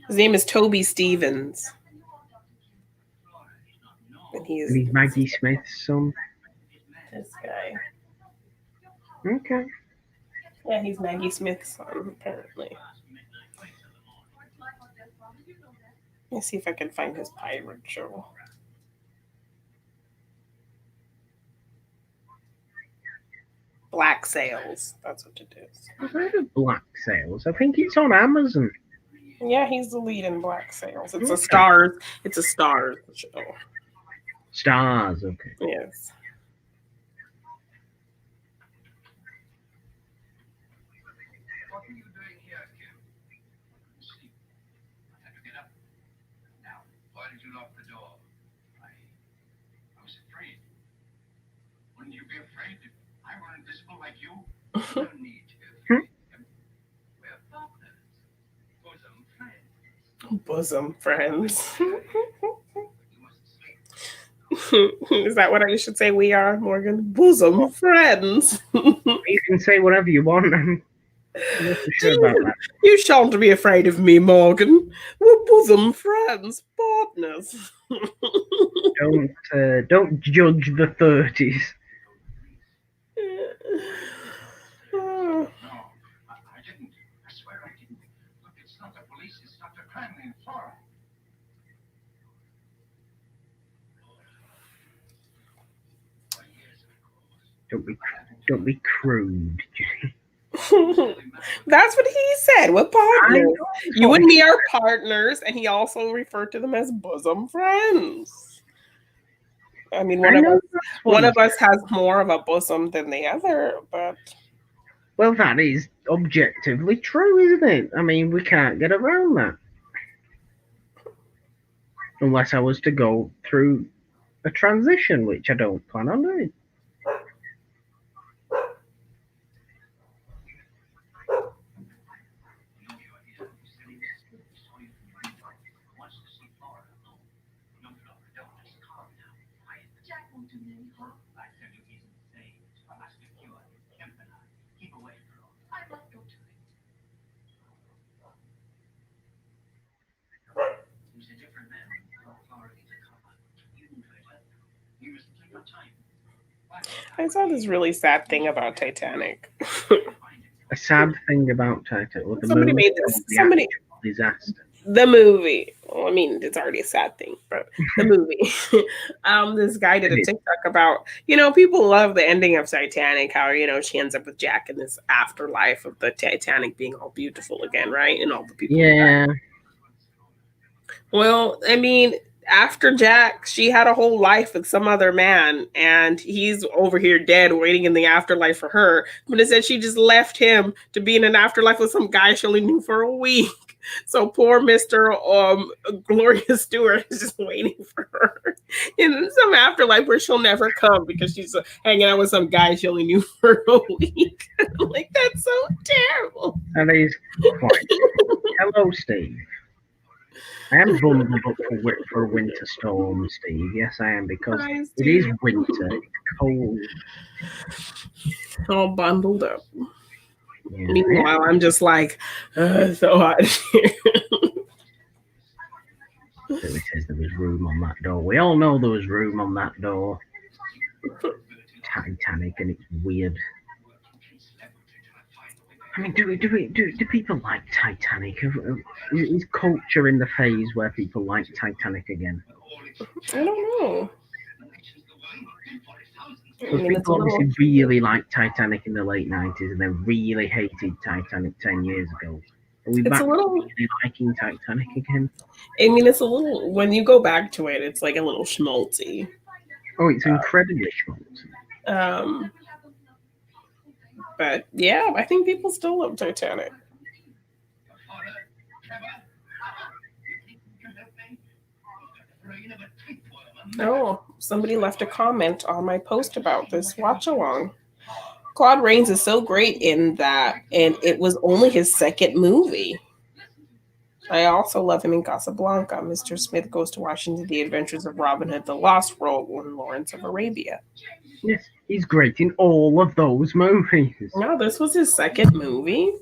S2: His name is Toby Stevens. And he's
S1: Maggie Smith's son.
S2: This guy.
S1: Okay.
S2: Yeah, he's Maggie Smith's son, apparently. Let me see if I can find his pirate show. Black Sails. That's what it is.
S1: I've heard of Black Sails. I think it's on Amazon.
S2: Yeah, he's the lead in Black Sails. It's a Stars. It's a Stars show.
S1: Stars, okay.
S2: Yes.
S3: What are you doing here, Kim? Sleep. I had to get up. Now, why did you lock the door? I was afraid. Wouldn't you be afraid if I were invisible like you? You don't need to be afraid. We're partners. Bosom friends.
S2: Bosom friends. Is that what I should say? We are, Morgan? Bosom friends.
S1: You can say whatever you want. I'm not so sure about that.
S2: You shan't be afraid of me, Morgan. We're bosom friends, partners.
S1: Don't judge the 30s.
S3: No, I didn't. I swear I didn't. Look, it's not the police. It's Dr. Cranley and Flora.
S1: Don't be crude.
S2: That's what he said. We're partners. You and me are partners, and he also referred to them as bosom friends. I mean, one of us has more of a bosom than the other, but
S1: well, that is objectively true, isn't it? I mean, we can't get around that. Unless I was to go through a transition, which I don't plan on doing.
S2: I saw this really sad thing about Titanic.
S1: A sad thing about Titanic. Well,
S2: Somebody made this. Somebody
S1: disaster.
S2: The movie. Well, I mean, it's already a sad thing, but the movie. This guy did a TikTok about, people love the ending of Titanic, how, she ends up with Jack in this afterlife of the Titanic being all beautiful again, right? And all the people.
S1: Yeah.
S2: Well, I mean, after Jack, she had a whole life with some other man, and he's over here dead, waiting in the afterlife for her. But it said she just left him to be in an afterlife with some guy she only knew for a week. So poor Mr. Gloria Stewart is just waiting for her in some afterlife where she'll never come because she's hanging out with some guy she only knew for a week. Like, that's so terrible.
S1: That is quite. Hello, Steve. I am vulnerable for winter storm, Steve. Yes, I am, because it is winter. It's cold.
S2: All bundled up.
S1: Yeah.
S2: Meanwhile, I'm just like, it's so hot here.
S1: Billy says there was room on that door. We all know there was room on that door. Titanic, and it's weird. I mean, do people like Titanic? Is culture in the phase where people like Titanic again?
S2: I don't know.
S1: Because people obviously really liked Titanic in the late 90s and then really hated Titanic 10 years ago. Are we back to really liking Titanic again?
S2: I mean, it's a little, when you go back to it, it's like a little schmaltzy.
S1: Oh, it's incredibly schmaltzy.
S2: But yeah, I think people still love Titanic. Oh, somebody left a comment on my post about this watch along. Claude Rains is so great in that, and it was only his second movie. I also love him in Casablanca, Mr. Smith Goes to Washington, The Adventures of Robin Hood, The Lost World, and Lawrence of Arabia.
S1: Yes, he's great in all of those movies.
S2: No, this was his second movie.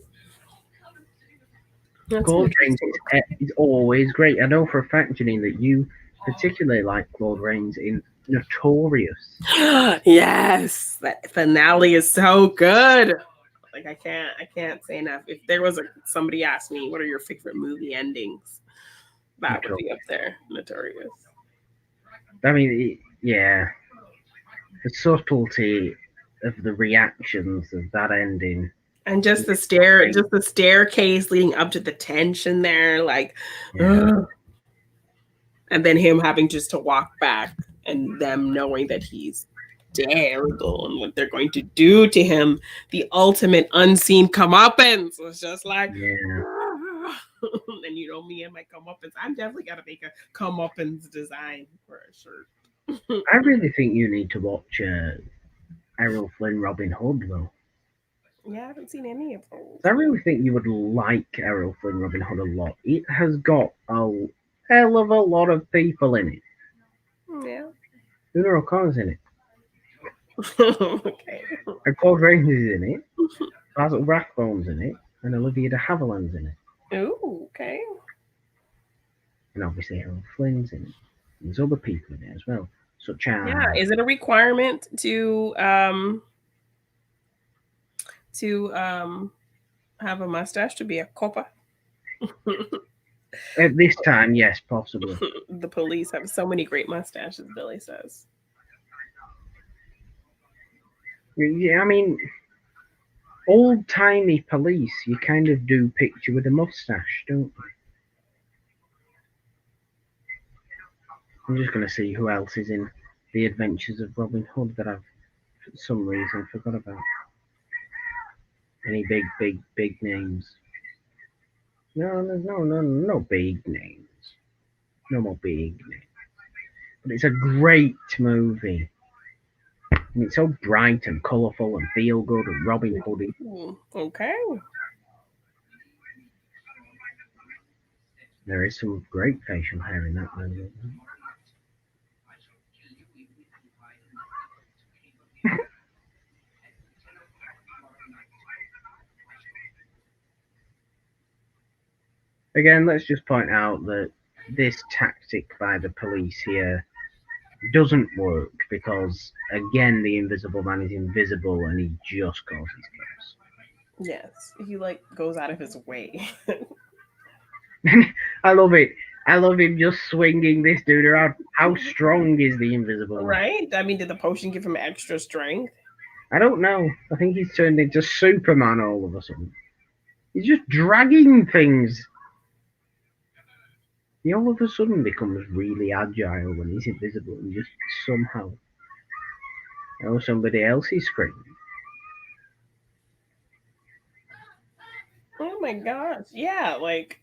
S1: Claude Rains is always great. I know for a fact, Janine, that you particularly like Claude Rains in Notorious.
S2: Yes, that finale is so good. Like I can't say enough. If there was somebody asked me, what are your favorite movie endings? That would be up there. Notorious.
S1: I mean, yeah, the subtlety of the reactions of that ending,
S2: and just the staircase leading up to the tension there, like, and then him having just to walk back, and them knowing that he's terrible and what they're going to do to him, the ultimate unseen comeuppance was just like, and you know me and my comeuppance, I'm definitely gotta make a comeuppance design for a shirt.
S1: I really think you need to watch Errol Flynn Robin Hood though.
S2: Yeah, I haven't seen any of those.
S1: I really think you would like Errol Flynn Robin Hood a lot. It has got a hell of a lot of people in it.
S2: Yeah.
S1: Una O'Connor's in it.
S2: Okay.
S1: And Claude Rains is in it. Basil Rathbone's in it. And Olivia de Havilland's in it.
S2: Ooh, okay.
S1: And obviously Errol Flynn's in it. There's other people in it as well. Such as...
S2: Yeah, is it a requirement to have a mustache to be a copper?
S1: At this time, yes, possibly.
S2: The police have so many great mustaches, Billy says.
S1: Yeah, I mean, old-timey police, you kind of do picture with a mustache, don't you? I'm just going to see who else is in The Adventures of Robin Hood that I've, for some reason, forgot about. Any big names? No big names. No more big names. But it's a great movie. And it's so bright and colourful and feel good and Robin Hoody.
S2: Okay.
S1: There is some great facial hair in that movie. Again, let's just point out that this tactic by the police here doesn't work because, again, the Invisible Man is invisible and he just causes chaos.
S2: Yes, he like goes out of his way.
S1: I love it. I love him just swinging this dude around. How strong is the Invisible Man?
S2: Right? I mean, did the potion give him extra strength?
S1: I don't know. I think he's turned into Superman all of a sudden. He's just dragging things. He all of a sudden becomes really agile when he's invisible and just somehow. Oh, somebody else is screaming.
S2: Oh my gosh. Yeah, like,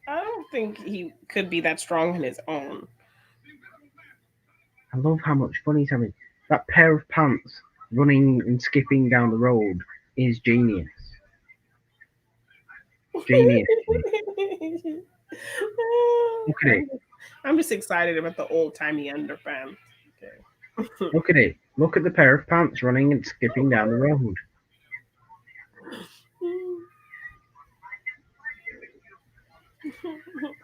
S2: I don't think he could be that strong on his own.
S1: I love how much fun he's having. That pair of pants running and skipping down the road is genius. Genius. Look at it.
S2: I'm just excited about the old-timey underpants. Okay.
S1: Look at it. Look at the pair of pants running and skipping down the road.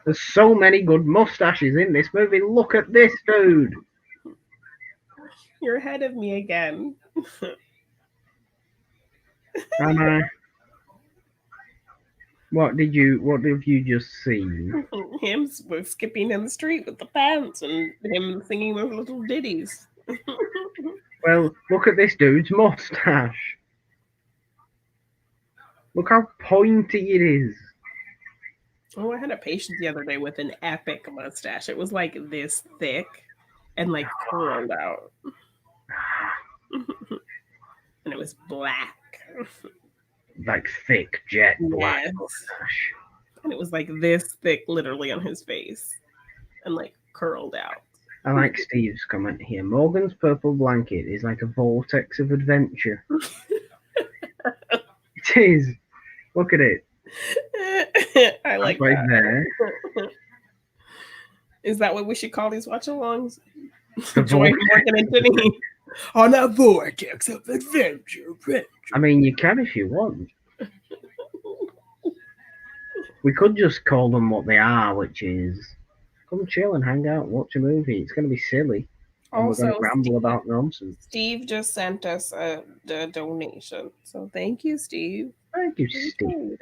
S1: There's so many good mustaches in this movie. Look at this dude.
S2: You're ahead of me again.
S1: Am I? What have you just seen?
S2: Him skipping in the street with the pants and him singing those little ditties.
S1: Well, look at this dude's mustache. Look how pointy it is.
S2: Oh, I had a patient the other day with an epic mustache. It was like this thick and like curled out. And it was black.
S1: Like thick jet black
S2: Yes.
S1: mustache.
S2: And it was like this thick literally on his face. And like curled out.
S1: I like Steve's comment here. Morgan's purple blanket is like a vortex of adventure. It is. Look at it.
S2: I like
S1: right
S2: that.
S1: There.
S2: Is that what we should call these watch-alongs?
S1: The
S2: Join
S1: vortex.
S2: Morgan and Denny on a vortex of adventure.
S1: I mean, you can if you want. We could just call them what they are, which is come chill and hang out, watch a movie. It's going to be silly. And we're going to ramble about nonsense.
S2: Steve just sent us a donation. So thank you, Steve.
S1: Thank you, Steve.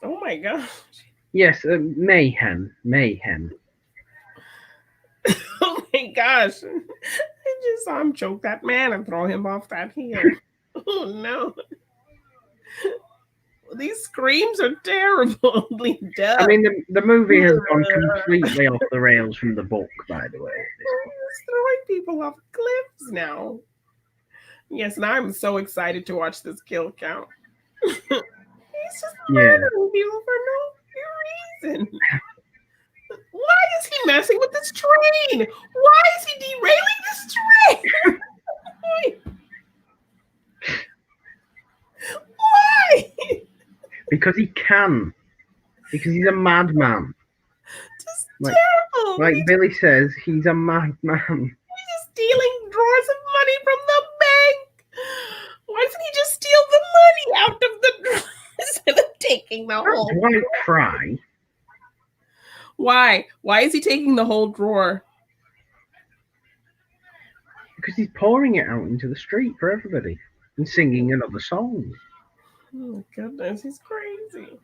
S2: Oh my gosh.
S1: Yes, mayhem.
S2: Oh my gosh. I just saw him choke that man and throw him off that hill. Oh no. These screams are terribly dumb.
S1: I mean, the movie has gone completely off the rails from the book, by the way.
S2: He's throwing people off cliffs now. Yes, and I'm so excited to watch this kill count. He's just murdering people for no reason. Why is he messing with this train? Why is he derailing this train? Why?
S1: Because he can. Because he's a madman.
S2: Just
S1: like,
S2: terrible.
S1: Like Billy says, he's a madman.
S2: He's just stealing drawers of money from the bank. Why doesn't he just steal the money out of the drawer instead of taking the whole
S1: Dwight Fry.
S2: Why? Why is he taking the whole drawer?
S1: Because he's pouring it out into the street for everybody and singing another song.
S2: Oh my goodness, he's crazy.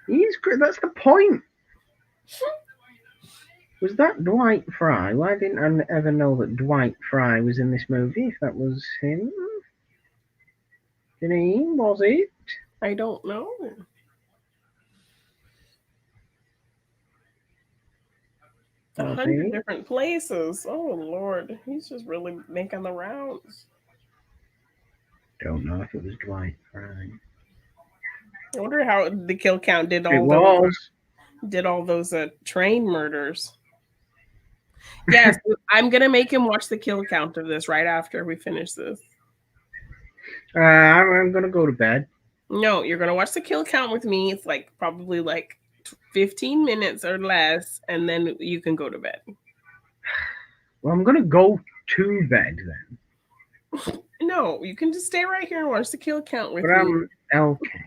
S1: He's great. That's the point. Was that Dwight Fry? Why didn't I ever know that Dwight Fry was in this movie? If that was him, was it?
S2: I don't know. 100 different places. Oh Lord, he's just really making the rounds.
S1: Don't know if it was Dwight Fry.
S2: I wonder how the kill count did all those train murders. Yes, I'm gonna make him watch the kill count of this right after we finish this.
S1: I'm gonna go to bed.
S2: No, you're gonna watch the kill count with me. It's like probably like 15 minutes or less, and then you can go to bed.
S1: Well, I'm gonna go to bed then.
S2: No, you can just stay right here and watch the kill count with me.
S1: Okay.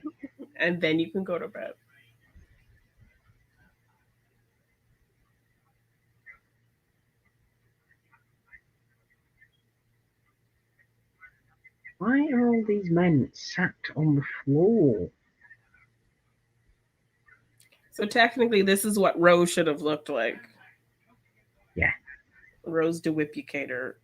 S2: And then you can go to bed.
S1: Why are all these men sat on the floor?
S2: So technically, this is what Rose should have looked like.
S1: Yeah.
S2: Rose DeWitt-Bucator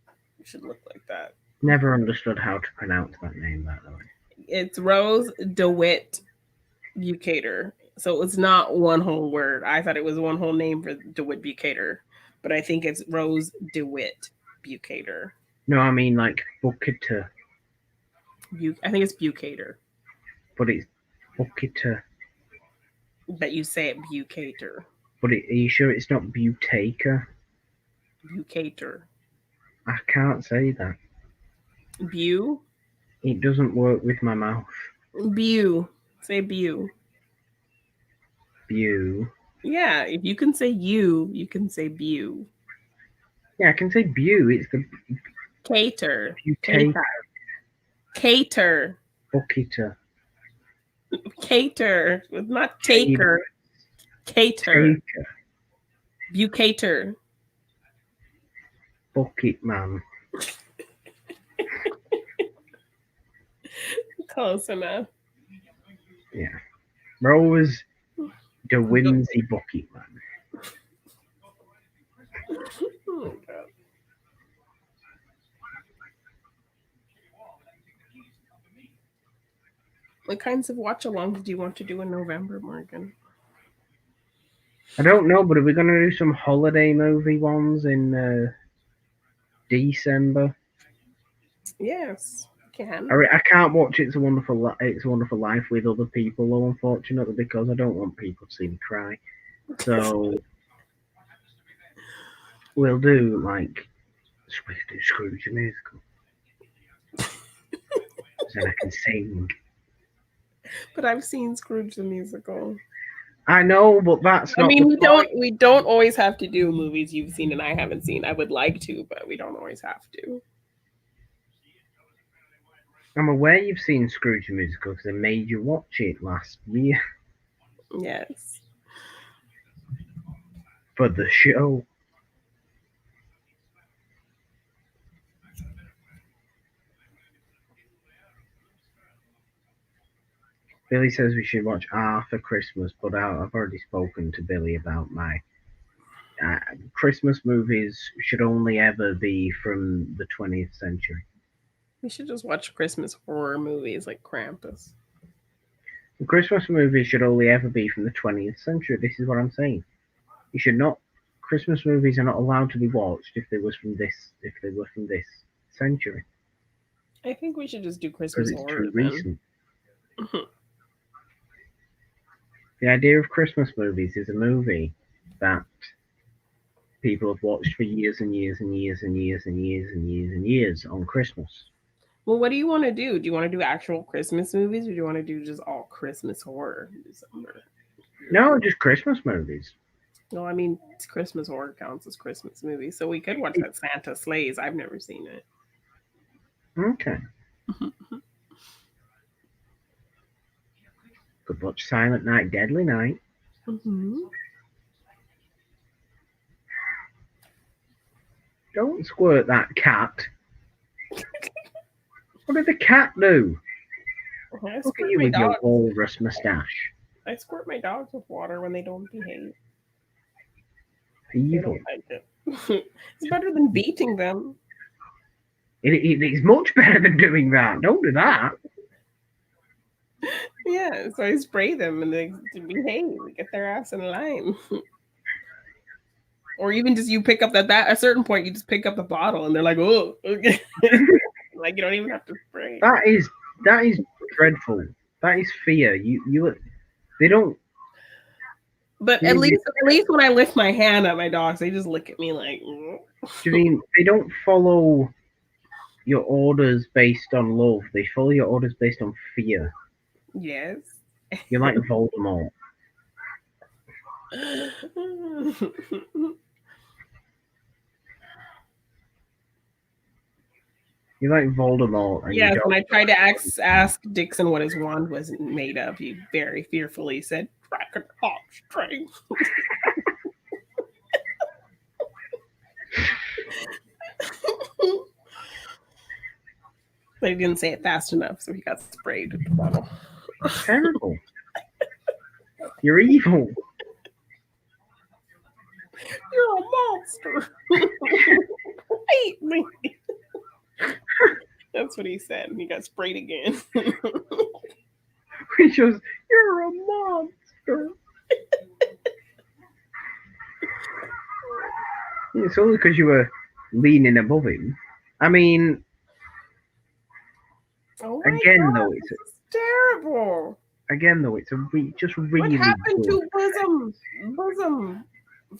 S2: should look like that.
S1: Never understood how to pronounce that name, by the way.
S2: It's Rose DeWitt-Bucator. So it's not one whole word. I thought it was one whole name for DeWitt-Bucator. But I think it's Rose DeWitt-Bucator.
S1: No, I mean like Bucator.
S2: I think it's Bucator.
S1: But it's Bucator.
S2: But you say it Bucator.
S1: But are you sure it's not Butaker?
S2: Bucator.
S1: I can't say that.
S2: Bu?
S1: It doesn't work with my mouth.
S2: Bu. Say bu.
S1: Bu.
S2: Yeah, if you can say you can say bu.
S1: Yeah, I can say bew. It's the
S2: Cater.
S1: butane
S2: Cater.
S1: bucketer.
S2: Cater. Not taker. Cater.
S1: Taker.
S2: Bucater.
S1: Bucket man.
S2: Close enough.
S1: Yeah. Rose the whimsy bucket man.
S2: Oh, God. What kinds of watch-alongs do you want to do in November, Morgan?
S1: I don't know, but are we going to do some holiday movie ones in December?
S2: Yes, can.
S1: I can't watch It's a Wonderful Life with other people, though, unfortunately, because I don't want people to see me cry. So we'll do like Scrooge the musical. Then I can sing.
S2: But I've seen Scrooge the musical.
S1: I know, but that's not.
S2: I mean,
S1: the point.
S2: we don't always have to do movies you've seen and I haven't seen. I would like to, but we don't always have to.
S1: I'm aware you've seen Scrooge the musical because they made you watch it last year
S2: Yes.
S1: for the show. Billy says we should watch Arthur Christmas, but I've already spoken to Billy about my Christmas movies should only ever be from the 20th century.
S2: We should just watch Christmas horror movies like Krampus.
S1: The Christmas movies should only ever be from the 20th century. This is what I'm saying. You should not. Christmas movies are not allowed to be watched if they were from this century.
S2: I think we should just do
S1: Because
S2: Christmas
S1: it's
S2: horror
S1: too
S2: then.
S1: recent. The idea of Christmas movies is a movie that people have watched for years and years and years and years and years and years and years on Christmas.
S2: Well, what do you want to do? Do you want to do actual Christmas movies or do you want to do just all Christmas horror in December?
S1: No, just Christmas movies.
S2: No, I mean, Christmas horror counts as Christmas movies. So we could watch that Santa Slays. I've never seen it.
S1: Okay. Could watch Silent Night, Deadly Night.
S2: Mm-hmm.
S1: Don't squirt that cat. What did the cat do? Look at you with your walrus moustache.
S2: I squirt my dogs with water when they don't behave.
S1: Evil.
S2: They don't like it. It's better than beating them.
S1: It's much better than doing that. Don't do that.
S2: Yeah, so I spray them and they behave. They get their ass in line. Or even just you pick up that at a certain point, you just pick up the bottle and they're like, oh, okay. Like you don't even have to spray.
S1: That is dreadful. That is fear. They don't.
S2: But at least when I lift my hand at my dogs, they just look at me like.
S1: Do you mean they don't follow your orders based on love? They follow your orders based on fear.
S2: Yes.
S1: You're like Voldemort. You're like Voldemort. And
S2: yes, when I tried to ask Dixon what his wand was made of, he very fearfully said, "Dragon heartstring." But he didn't say it fast enough, so he got sprayed with the bottle.
S1: Terrible. You're evil.
S2: You're a monster. Hate me. That's what he said, and he got sprayed again.
S1: He goes, "You're a monster." It's only because you were leaning above him. I mean, again, though, it's
S2: terrible.
S1: Again, though, it's just really.
S2: What happened to bosom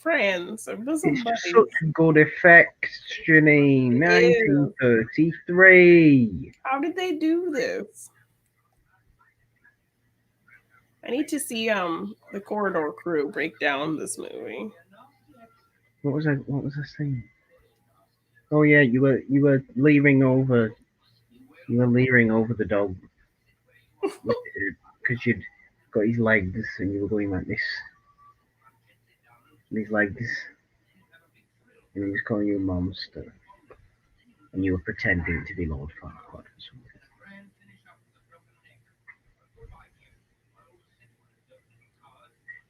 S2: friends or bosom
S1: It's
S2: buddies?
S1: just such good effects, Janine. 1933.
S2: How did they do this? I need to see the Corridor Crew break down this movie.
S1: What was I saying? Oh yeah, you were leering over the dog because you'd got his legs and you were going like this, and his legs, and he was calling you a monster, and you were pretending to be Lord Farquaad or something.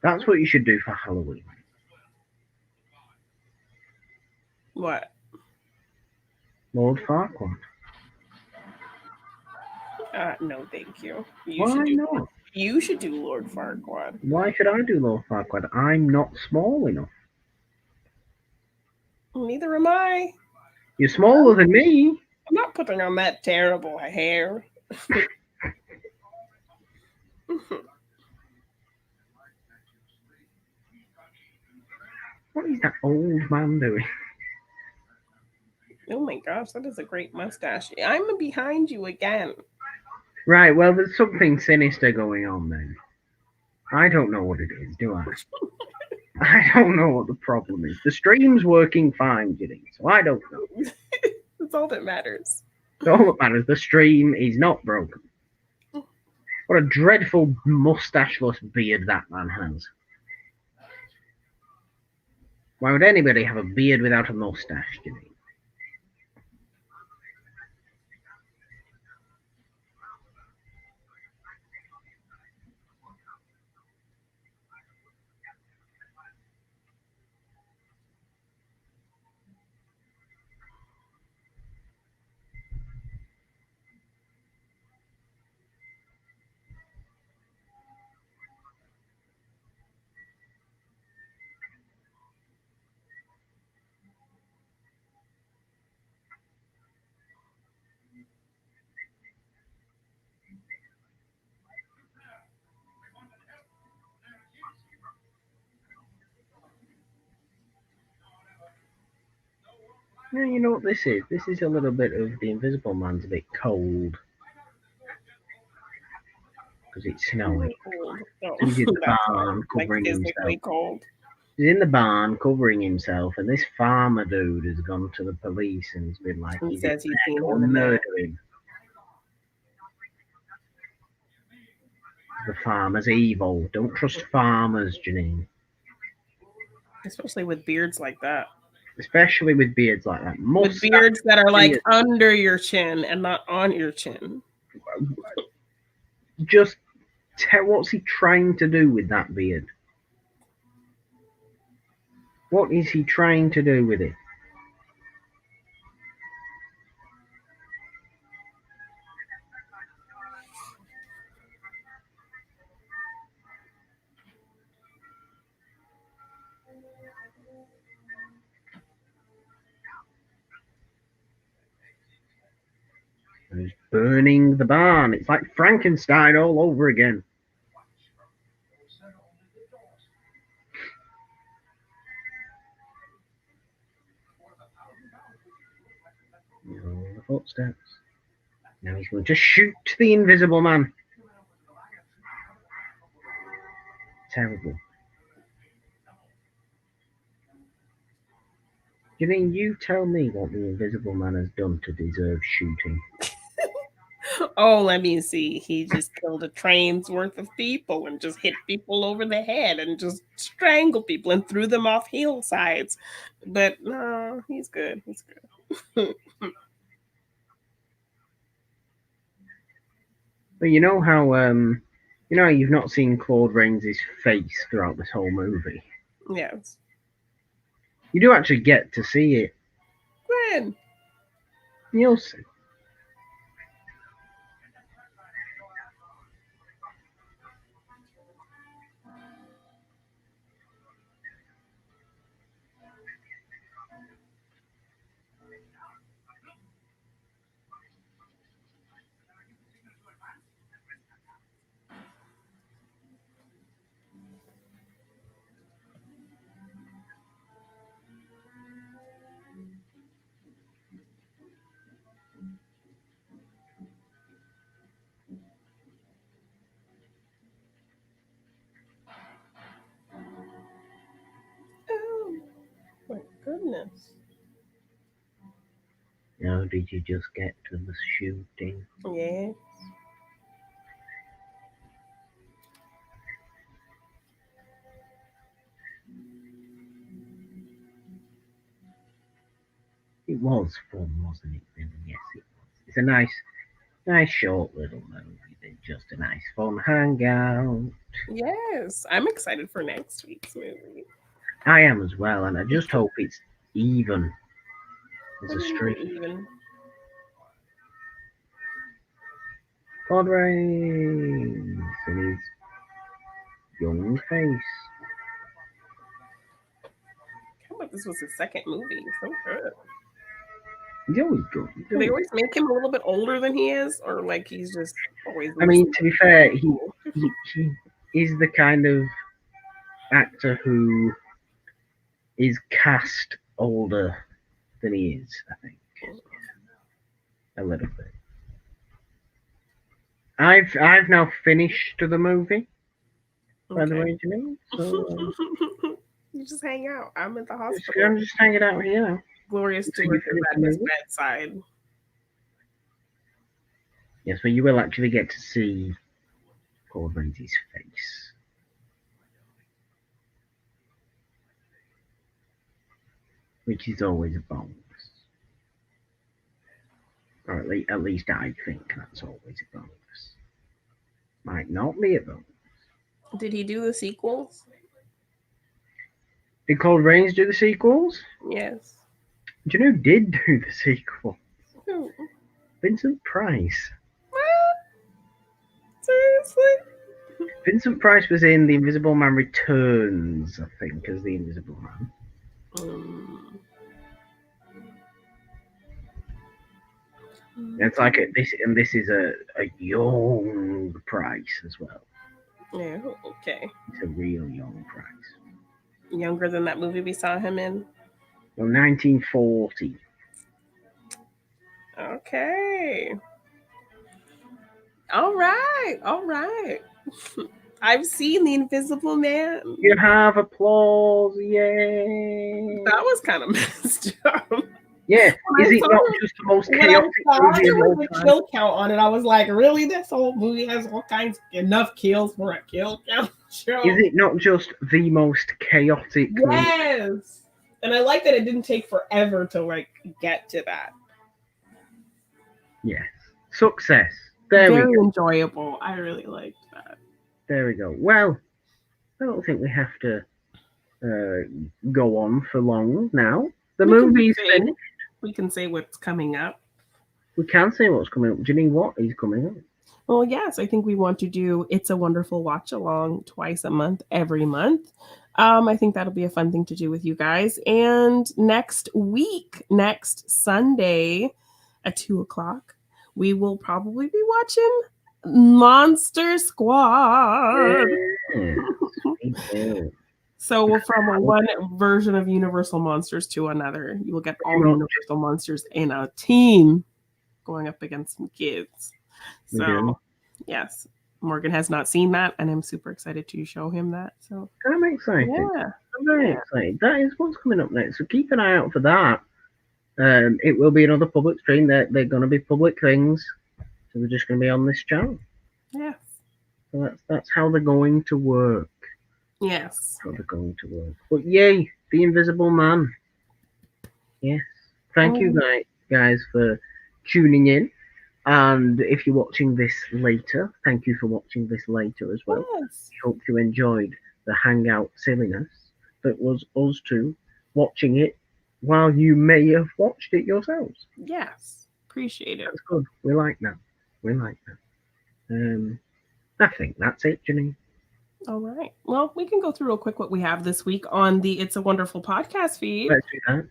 S1: That's what you should do for Halloween.
S2: What?
S1: Lord Farquaad.
S2: No, thank you.
S1: Why not?
S2: You should do Lord Farquaad.
S1: Why should I do Lord Farquaad? I'm not small enough.
S2: Neither am I.
S1: You're smaller than me.
S2: I'm not putting on that terrible hair.
S1: What is that old man doing?
S2: Oh my gosh, that is a great mustache. I'm behind you again.
S1: Right, well, there's something sinister going on then. I don't know what it is, do I? I don't know what the problem is. The stream's working fine, Ginny, so I don't know.
S2: That's all that matters.
S1: All that matters, the stream is not broken. What a dreadful mustacheless beard that man has. Why would anybody have a beard without a mustache, Ginny? No, you know what this is? This is a little bit of the Invisible Man's a bit cold. Because it's snowing.
S2: Cold. Oh,
S1: He's in the
S2: that's
S1: barn
S2: like
S1: covering
S2: physically
S1: himself.
S2: cold.
S1: He's in the barn covering himself, and this farmer dude has gone to the police and has been like,
S2: He says he's seen
S1: go
S2: him in there.
S1: murder him. The farmer's evil. Don't trust farmers, Janine.
S2: Especially with beards like that.
S1: Especially with beards like that.
S2: With beards that are like under your chin and not on your chin.
S1: Just tell, what's he trying to do with that beard? What is he trying to do with it? He's burning the barn. It's like Frankenstein all over again. No, the footsteps. Now he's going to shoot the Invisible Man. Terrible. Janine, you tell me what the Invisible Man has done to deserve shooting.
S2: Oh, let me see. He just killed a train's worth of people and just hit people over the head and just strangled people and threw them off hillsides. But no, he's good. He's good.
S1: But you know how you've not seen Claude Rains' face throughout this whole movie.
S2: Yes.
S1: You do actually get to see it.
S2: When?
S1: You'll see.
S2: Oh, my goodness.
S1: Now, did you just get to the shooting?
S2: Yeah.
S1: It was fun, wasn't it? Billy? Yes, it was. It's a nice short little movie. It's just a nice fun hangout.
S2: Yes. I'm excited for next week's movie.
S1: I am as well, and I just hope it's even as a
S2: What do you
S1: stream.
S2: mean even?
S1: Claude Rains and his young face.
S2: How about this was his second movie? So good.
S1: He's always good.
S2: Do they always make him a little bit older than he is, or like he's just always?
S1: I mean, to be fair, he is the kind of actor who is cast older than he is, I think. A little bit. I've now finished the movie. By the way, Janine. So
S2: you just hang out. I'm at the
S1: I'm
S2: hospital.
S1: just hanging out here.
S2: Gloria Stewart is at his bedside.
S1: Yes, but you will actually get to see Claude Rains' face. Which is always a bonus. Or at least I think that's always a bonus. Might not be a bonus.
S2: Did he do the sequels?
S1: Did Claude Rains do the sequels?
S2: Yes.
S1: Do you know who did do the sequel?
S2: Who?
S1: Vincent Price.
S2: What? Seriously?
S1: Vincent Price was in The Invisible Man Returns, I think, as the Invisible Man. It's like this is a young Price as well.
S2: Yeah, okay.
S1: It's a real young Price.
S2: Younger than that movie we saw him in?
S1: Well, 1940.
S2: Okay. All right. I've seen The Invisible Man.
S1: You have applause, yay!
S2: That was kind of messed up.
S1: Yeah, is it not just the most chaotic movie of all
S2: the
S1: time?
S2: kill count on it, I was like, really? This whole movie has all kinds enough kills for a kill count show.
S1: Is it not just the most chaotic movie?
S2: Yes. And I like that it didn't take forever to like get to that.
S1: Yes. Success. There
S2: Very
S1: we go.
S2: enjoyable. I really liked that.
S1: There we go. Well, I don't think we have to go on for long now. The movie's finished.
S2: We can say what's coming up.
S1: We can say what's coming up. Do you know what is coming up?
S2: Well, yes, I think we want to do It's a Wonderful Watch Along twice a month, every month. I think that'll be a fun thing to do with you guys. And next Sunday at 2:00, we will probably be watching Monster Squad.
S1: Yeah.
S2: So from one version of Universal Monsters to another, you will get all the Universal Monsters in a team going up against some kids. So, yes, Morgan has not seen that, and I'm super excited to show him that. So
S1: I'm excited.
S2: Yeah.
S1: I'm very excited. That is what's coming up next. So keep an eye out for that. It will be another public stream. They're going to be public things. So they're just going to be on this channel.
S2: Yes.
S1: So that's how they're going to work.
S2: Yes.
S1: How they're going to work. But yay, The Invisible Man. Yes. Thank you guys for tuning in. And if you're watching this later, thank you for watching this later as well.
S2: Yes.
S1: I hope you enjoyed the hangout silliness that was us two watching it while you may have watched it yourselves.
S2: Yes. Appreciate it.
S1: That's good. We like that. I think that's it, Janine.
S2: All right. Well, we can go through real quick what we have this week on the It's a Wonderful podcast feed.
S1: Let's do that.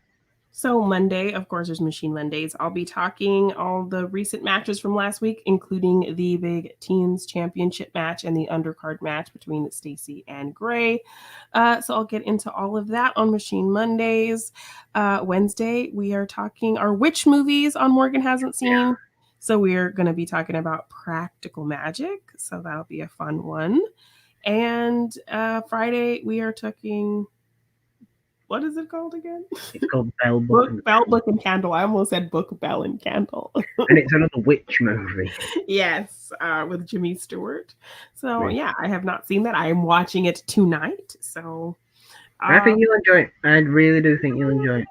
S2: So Monday, of course, there's Machine Mondays. I'll be talking all the recent matches from last week, including the big teams championship match and the undercard match between Stacy and Gray. So I'll get into all of that on Machine Mondays. Wednesday, we are talking our Witch movies on Morgan Hasn't Seen. Yeah. So we're going to be talking about Practical Magic. So that'll be a fun one. And Friday, we are talking What is it called again?
S1: It's called Bell, Book, and
S2: Bell,
S1: Candle.
S2: Book, and Candle. I almost said Book, Bell, and Candle.
S1: And it's another witch movie.
S2: Yes, with Jimmy Stewart. So
S1: Right.
S2: yeah, I have not seen that. I am watching it tonight. So
S1: I think you'll enjoy it. I really do think you'll enjoy it.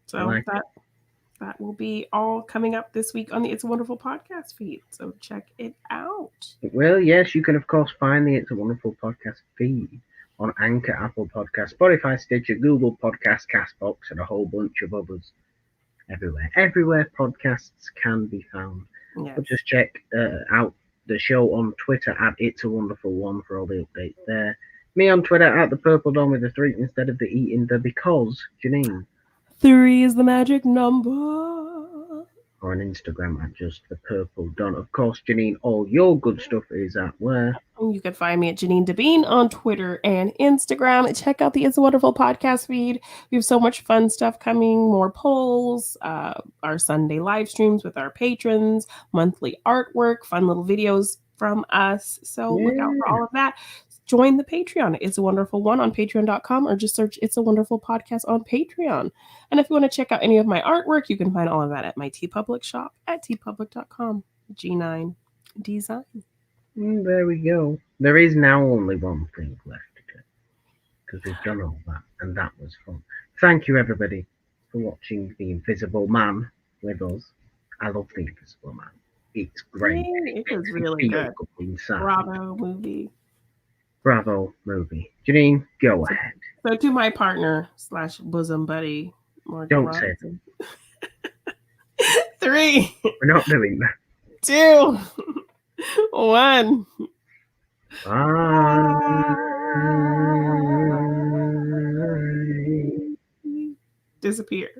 S2: So
S1: like
S2: that will be all coming up this week on the It's a Wonderful podcast feed. So check it out.
S1: Well, yes, you can of course find the It's a Wonderful podcast feed on Anchor, Apple Podcasts, Spotify, Stitcher, Google Podcasts, Castbox, and a whole bunch of others. Everywhere podcasts can be found.
S2: Yes.
S1: But just check out the show on Twitter at It's a Wonderful One for all the updates there. Me on Twitter at the Purple Dawn with the 3 instead of the E in the because, Janine.
S2: 3 is the magic number.
S1: Or on Instagram at just the Purple Dawn. Of course, Janine, all your good stuff is at where?
S2: You can find me at Janine Devine on Twitter and Instagram. Check out the It's a Wonderful podcast feed. We have so much fun stuff coming, more polls, our Sunday live streams with our patrons, monthly artwork, fun little videos from us. So look out for all of that. Join the Patreon. It's a Wonderful One on patreon.com, or just search It's a Wonderful Podcast on Patreon. And if you want to check out any of my artwork, you can find all of that at my TeePublic shop at tpublic.com. G9 Design.
S1: There we go. There is now only one thing left to do, because we've done all that, and that was fun. Thank you, everybody, for watching The Invisible Man with us. I love The Invisible Man. It's great.
S2: It was really good. Bravo movie.
S1: Janine, go ahead.
S2: So to my partner / bosom buddy, Morgan
S1: Don't say
S2: it. 3.
S1: We're not doing that.
S2: 2. 1.
S1: Bye.
S2: Disappear.